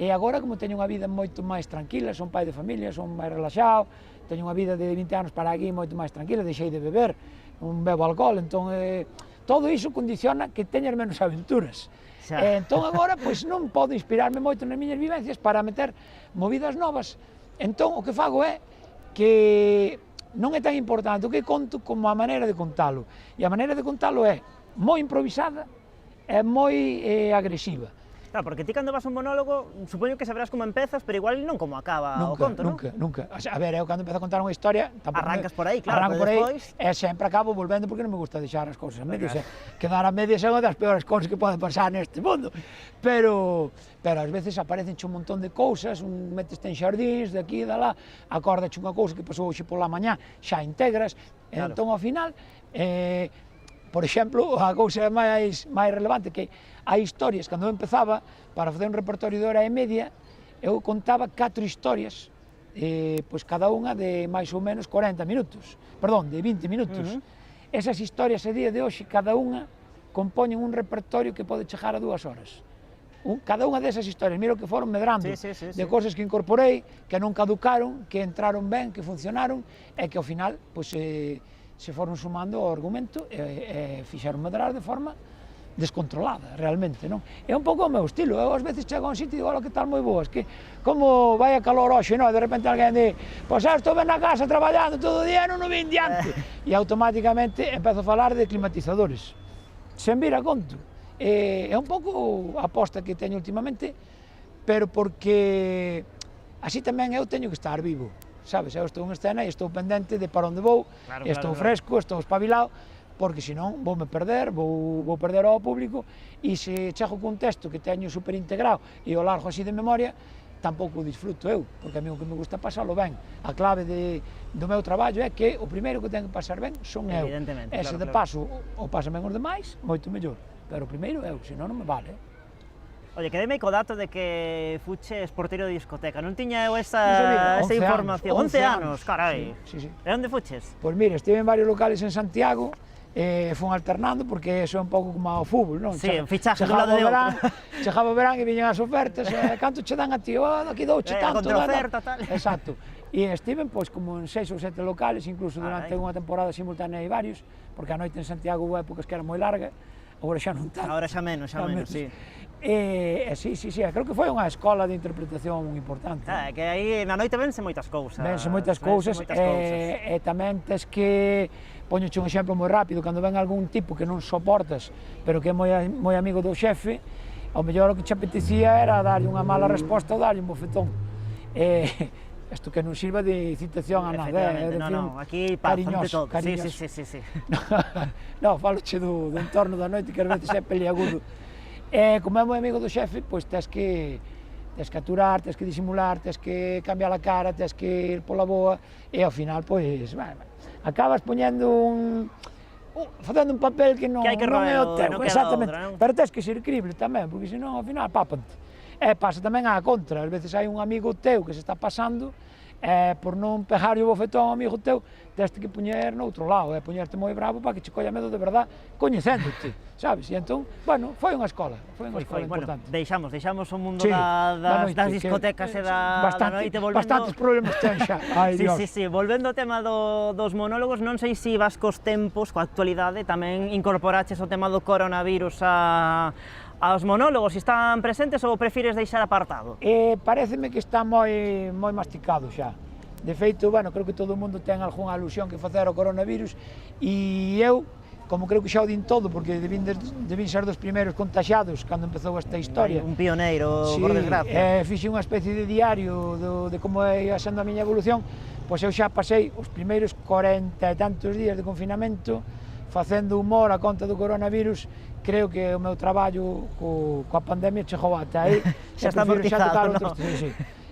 E agora, como teño unha vida moito máis tranquila, son pai de familia, son máis relaxado, teño unha vida de 20 anos para aquí moito máis tranquila, deixei de beber, non bebo alcohol, entón todo iso condiciona que teñas menos aventuras. Entón agora, pois non podo inspirarme moito nas miñas vivencias para meter movidas novas. Entón, o que fago é que non é tan importante o que conto como a maneira de contalo. E a maneira de contalo é moi improvisada e moi agresiva. Claro, porque ti cando vas a un monólogo, supoño que sabrás como empezas, pero igual non como acaba o conto, non? Nunca. A ver, eu cando empezo a contar unha historia... Arrancas por aí, claro, arranco por aí, e sempre acabo volvendo porque non me gusta deixar as cousas a medias. Quedar a medias é unha das peores cousas que poden pasar neste mundo. Pero ás veces aparecenche un montón de cousas, meteste en xardíns, de aquí e de lá, acordache unha cousa que pasou hoxe pola mañá, xa integras, entón ao final... Por exemplo, a cousa máis relevante que hai historias, cando eu empezaba, para facer un repertorio de hora e media, eu contaba 4 historias, pois cada unha de máis ou menos 40 minutos, perdón, de 20 minutos. Esas historias a día de hoxe, cada unha compoñen un repertorio que pode chegar a 2 horas. Cada unha desas historias, miro que foron medrando, de cousas que incorporei, que non caducaron, que entraron ben, que funcionaron, e que ao final, pois, se foron sumando ao argumento e fixeron medrar de forma descontrolada, realmente, non? É un pouco o meu estilo, eu ás veces chego a un sitio e digo, hola, que tal, moi boas, que como vai a calor hoxe, non? E de repente alguén di, pois estou ben na casa traballando todo o día, non o vin diante, e automáticamente empezo a falar de climatizadores, sen vir a conto. É un pouco a aposta que teño últimamente, pero porque así tamén eu teño que estar vivo. Sabes, eu estou en escena e estou pendente de para onde vou, estou fresco, estou espabilado, porque senón voume perder, vou perder ao público, e se chego cun texto que teño super integrado e o largo así de memoria, tampouco disfruto eu, porque a mí o que me gusta pasalo ben. A clave do meu traballo é que o primeiro que ten que pasar ben son eu. Evidentemente, E se de paso o pasan ben os demais, moito mellor. Pero o primeiro eu, senón non me vale. Oye, quedeme co dato de que fuches porteiro de discoteca, non tiña eu esa información. 11 anos, carai. Sí. E onde fuches? Pois mira, estive en varios locales en Santiago, fun alternando porque eso é un pouco como ao fútbol, non? Sí, fichaje dun lado de outro. Chegaba o verán e viñan as ofertas, canto che dan a ti? Daqui douche tanto. Contraoferta, tal. Exacto. E estiven pois como en 6 ou 7 locales, incluso durante unha temporada simultánea hai varios, porque a noite en Santiago houve épocas que era moi larga, agora xa non tanto. Agora xa menos, sí. Sí, creo que foi unha escola de interpretación importante. Que aí na noite vense moitas cousas. Vense moitas cousas, e tamén tes que, poñoche un exemplo moi rápido, cando ven algún tipo que non soportas, pero que é moi amigo do xefe, ao mellor o que che apetecía era darlle unha mala resposta ou darlle un bofetón. Isto que non sirva de citación a nada, non, aquí paz ante todo. Sí. Non, faloche do entorno da noite que ás veces é peliagudo. Como é moi amigo do xefe, pois tes que aturar, tes que disimular, tes que cambiar a cara, tes que ir pola boa, e ao final, pois, acabas poñendo facendo un papel que non é o teu, exactamente, pero tes que ser crible tamén, porque senón ao final pápante. E pasa tamén á contra, ás veces hai un amigo teu que se está pasando, por non pegar o bofetón ao amigo teu, tens que poñer no outro lado, poñerte moi bravo para que che colla medo de verdad, coñecéndote, sabes? E entón, bueno, foi unha escola importante. Deixamos o mundo das discotecas e da noite, volvendo... Bastantes problemas ten xa, ai Dios. Sí, volvendo ao tema dos monólogos, non sei se vas cos tempos, coa actualidade, tamén incorporaches o tema do coronavirus aos monólogos, se están presentes ou prefires deixar apartado? Pareceme que está moi masticado xa. De feito, creo que todo o mundo ten algunha alusión que facer ao coronavirus e eu, como creo que xa o din todo, porque debín ser dos primeiros contagiados cando empezou esta historia. Un pioneiro, por desgracia. Fixe unha especie de diario de como ia sendo a miña evolución, pois eu xa pasei os primeiros 40 e tantos días de confinamento facendo humor a conta do coronavirus. Creo que o meu traballo coa pandemia chegou ata aí. Xa está amortizado, non?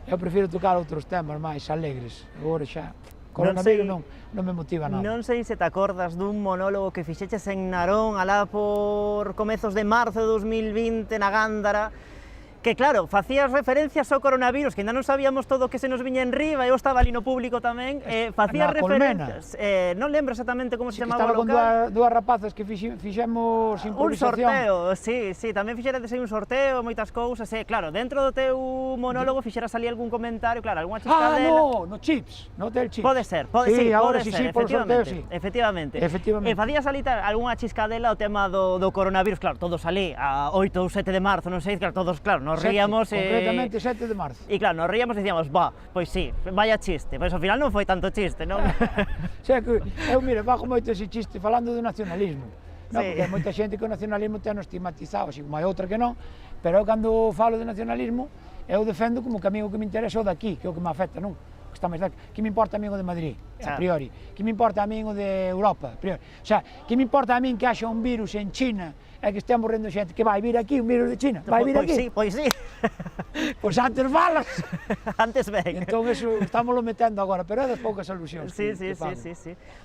Eu prefiro tocar outros temas máis alegres. Agora xa, coronavirus non me motiva nada. Non sei se te acordas dun monólogo que fixeches en Narón alá por comezos de marzo de 2020 na Gándara, que claro, facías referencias ao coronavirus, que ainda non sabíamos todo o que se nos viña en riba, eu estaba ali no público tamén, facías referencias, non lembro exactamente como se chamaba o local. Estaba con dúas rapazas que fixemos improvisación. Un sorteo, sí, tamén fixeredes aí un sorteo, moitas cousas, claro, dentro do teu monólogo fixeras ali algún comentario, claro, algunha chiscadela... no Chips, no Hotel Chips. Pode ser, efectivamente. E facías ali algunha chiscadela o tema do coronavirus, claro, todos ali, a 8 ou 7 de marzo, non sei, todos, claro, nos ríamos... Concretamente 7 de marzo. E claro, nos ríamos e dicíamos, pois sí, vaya chiste, pois ao final non foi tanto chiste, non? Eu, mira, bajo moito ese chiste falando do nacionalismo, porque hai moita xente que o nacionalismo ten estigmatizado, así como hai outra que non, pero eu cando falo de nacionalismo, eu defendo como que a mí o que me interesa o daqui, que é o que me afecta, non? Que me importa a mí o de Madrid, a priori, que me importa a mí o de Europa, a priori, o sea, que me importa a mí que haxa un virus en China e que estea morrendo xente, que vai vir aquí un virus de China, vai vir aquí. Pois sí. Pois antes valas. Antes ben. Entón, eso estámoslo metendo agora, pero é das poucas solucións. Sí.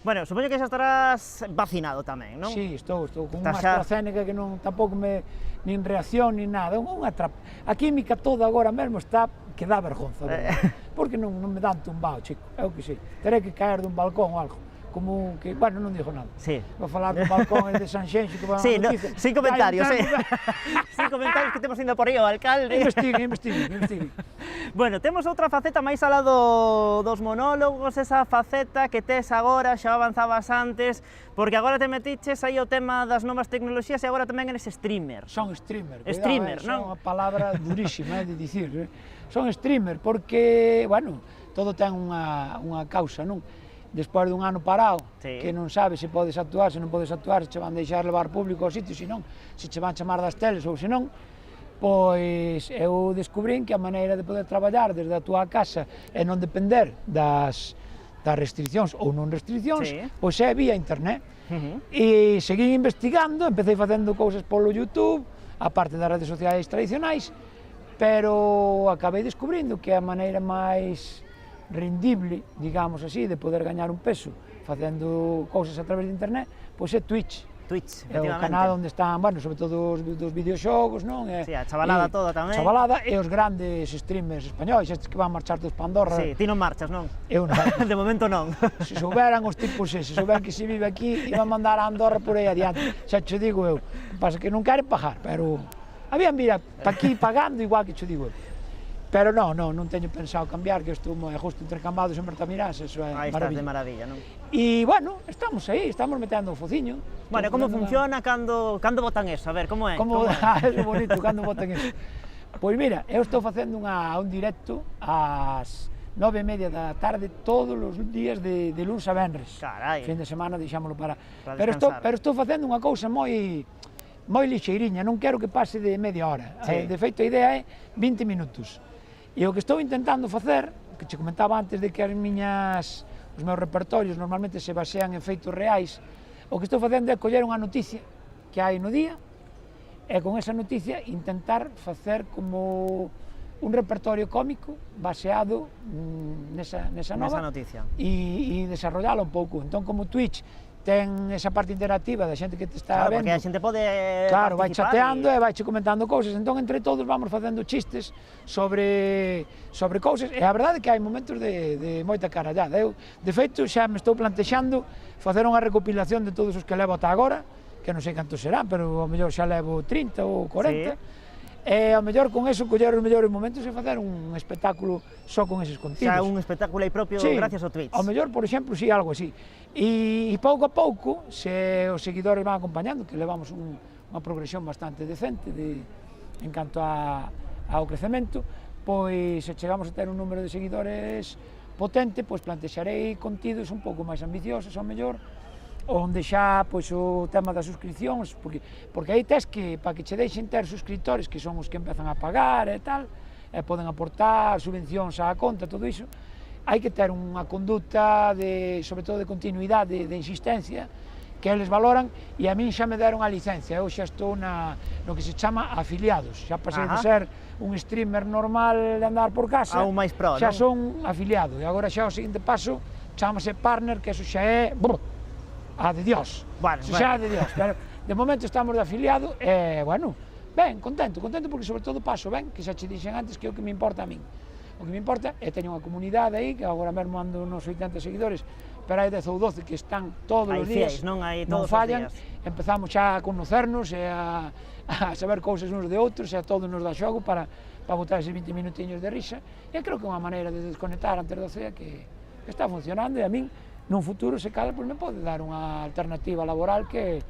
Bueno, supoño que xa estarás vacinado tamén, non? Sí, estou con unha AstraZeneca que tampouco me nin reacción, nin nada, a química toda agora mesmo está que dá vergonza, porque non me dan tumbado, chico, é o que sei, terei que caer dun balcón ou algo. Como que, bueno, non digo nada. Sí. Vou falar do balcón de Sanxenxo que van a noticia. Sin comentarios, sin comentarios que temos indo por aí o alcalde. Investiguen. Bueno, temos outra faceta máis alá dos monólogos, esa faceta que tes agora, xa avanzabas antes, porque agora te metiches aí o tema das novas tecnoloxías e agora tamén eres streamer. Son streamer, non? Son unha palabra durísima de dicir. Son streamer porque, bueno, todo ten unha causa, non? Despois dun ano parado, que non sabes se podes actuar, se non podes actuar, se che van deixar levar público ao sitio, se non, se che van chamar das teles ou se non, pois eu descubrín que a maneira de poder traballar desde a túa casa e non depender das restriccións ou non restriccións, pois é vía internet. E seguín investigando, empecé facendo cousas polo YouTube, a parte das redes sociais tradicionais, pero acabei descubrindo que a maneira máis rendible, digamos así, de poder gañar un peso facendo cousas a través de internet, pois é Twitch. Twitch, é o canal onde están, bueno, sobre todo dos videoxogos, non? Sí, a chavalada toda tamén. Chavalada e os grandes streamers españois, estes que van marchar todos para Andorra. Sí, ti non marchas, non? Eu non. De momento non. Se souberan os tipos se souberan que se vive aquí, iban mandar a Andorra por aí adiante. Xa che digo eu, pasa que non queren pagar, pero habían vir pa aquí pagando igual que che digo eu. Pero non teño pensado cambiar, que estou justo entre Cambados e Martamirás, eso é maravilla. Aí estás de maravilla, non? E, bueno, estamos aí, estamos metendo o fociño. Bueno, como funciona cando botan eso? A ver, como é? Como é bonito, cando botan eso. Pois mira, eu estou facendo un directo ás 9:30 da tarde todos os días de luns a venres. Carai. Fin de semana deixámolo para descansar. Pero estou facendo unha cousa moi lixeiriña, non quero que pase de media hora. Sí. De feito, a idea é 20 minutos. E o que estou intentando facer, que che comentaba antes de que os meus repertorios normalmente se basean en feitos reais, o que estou facendo é coller unha noticia que hai no día e con esa noticia intentar facer como un repertorio cómico baseado nesa noticia e desarrollalo un pouco. Entón, como Twitch ten esa parte interactiva da xente que te está vendo. Porque a xente pode vai chateando e vai che comentando cousas, entón entre todos vamos facendo chistes sobre cousas, e a verdade é que hai momentos de moita carallada. Eu, de feito, xa me estou plantexando facer unha recopilación de todos os que levo ata agora, que non sei cantos serán, pero ao mellor xa levo 30 ou 40, e ao mellor con eso coller os mellores momentos e facer un espectáculo só con eses contidos. Xa un espectáculo aí propio gracias ao Twitch. Ao mellor, por exemplo, si algo así. E pouco a pouco, se os seguidores van acompañando, que levamos unha progresión bastante decente en canto ao crecemento, pois se chegamos a ter un número de seguidores potente, pois plantexarei contidos un pouco máis ambiciosos, ao mellor, onde xa pois o tema das suscripcións, porque aí tes que, para que che deixen ter suscriptores, que son os que empezan a pagar e tal, e poden aportar subvencións á conta, todo iso, hai que ter unha conduta, sobre todo de continuidade, de insistencia, que eles valoran, e a min xa me deron a licencia, eu xa estou no que se chama afiliados, xa pasei de ser un streamer normal de andar por casa, a un máis pro, xa son afiliado, e agora xa o seguinte paso, chamase partner, que eso xa é a de Dios, xa de Dios, pero de momento estamos de afiliado, e, bueno, ben, contento porque sobre todo paso ben, que xa che dixen antes que é o que me importa a min. O que me importa é teño unha comunidade aí, que agora mesmo ando uns 80 seguidores, pero hai 10 ou 12 que están todos os días, non fallan, empezamos xa a conocernos e a saber cousas uns de outros, e a todos nos dá xogo para botar eses 20 minutiños de risa, e creo que é unha maneira de desconectar antes do cea que está funcionando, e a min, nun futuro, se cada, me pode dar unha alternativa laboral que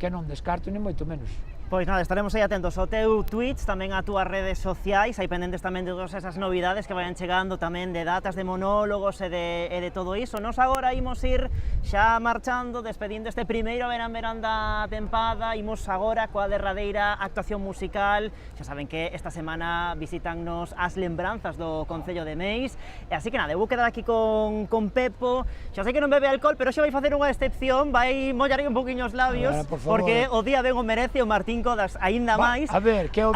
non descarto, ni moito menos. Pois nada, estaremos aí atentos ao teu Twitch, tamén a túas redes sociais, aí pendentes tamén de todas esas novidades que vayan chegando tamén de datas de monólogos e de todo iso. Nos agora imos ir xa marchando, despedindo este primeiro verán da tempada, imos agora coa derradeira actuación musical. Xa saben que esta semana visitannos as lembranzas do Concello de Meis, e así que nada, eu vou quedar aquí con Pepo, xa sei que non bebe alcohol, pero xa vai facer unha excepción, vai mollar aí un poquinho os labios, porque o día ben o merece o Martín Codas aínda máis. A ver, que eu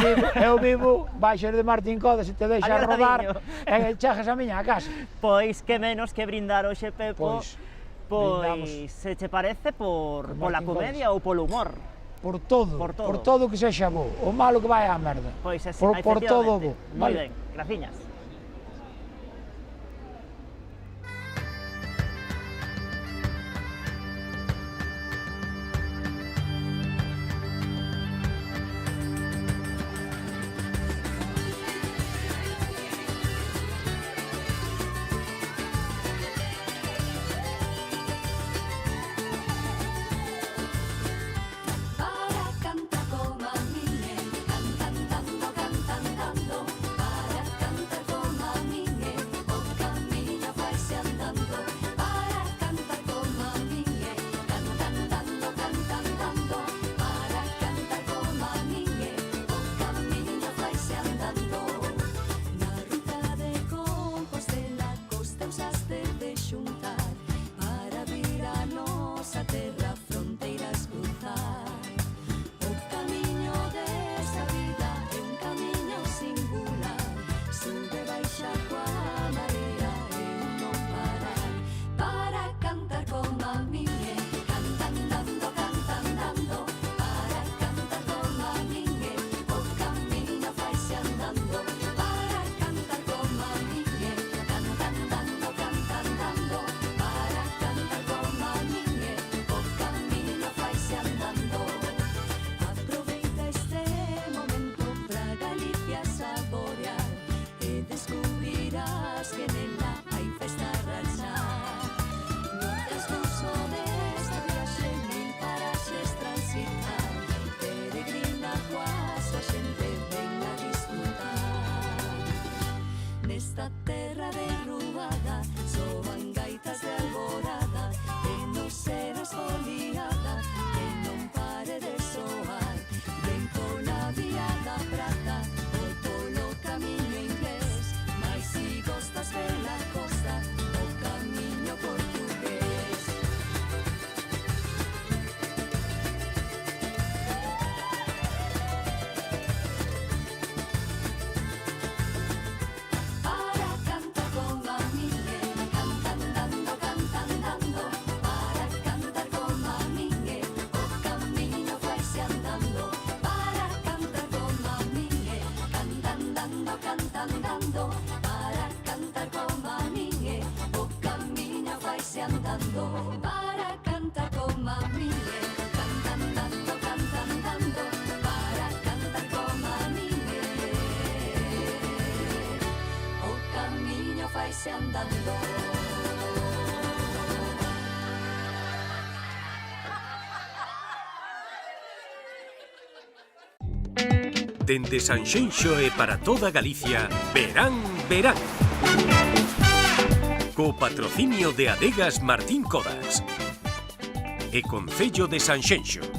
vivo baixo de Martín Codas e te deixa rodar e chegas a miña casa. Pois que menos que brindar hoxe, Pepo, pois se che parece pola comedia ou polo humor? Por todo que sexa bo, o malo que vai á merda. Pois por todo bo. Moi ben, graciñas. Canta como a niña, cantando, para cantar pase andando. Dende Sanxenxo e para toda Galicia, Verán, Verán. Co patrocinio de Adegas Martín Codas e Concello de Sanxenxo.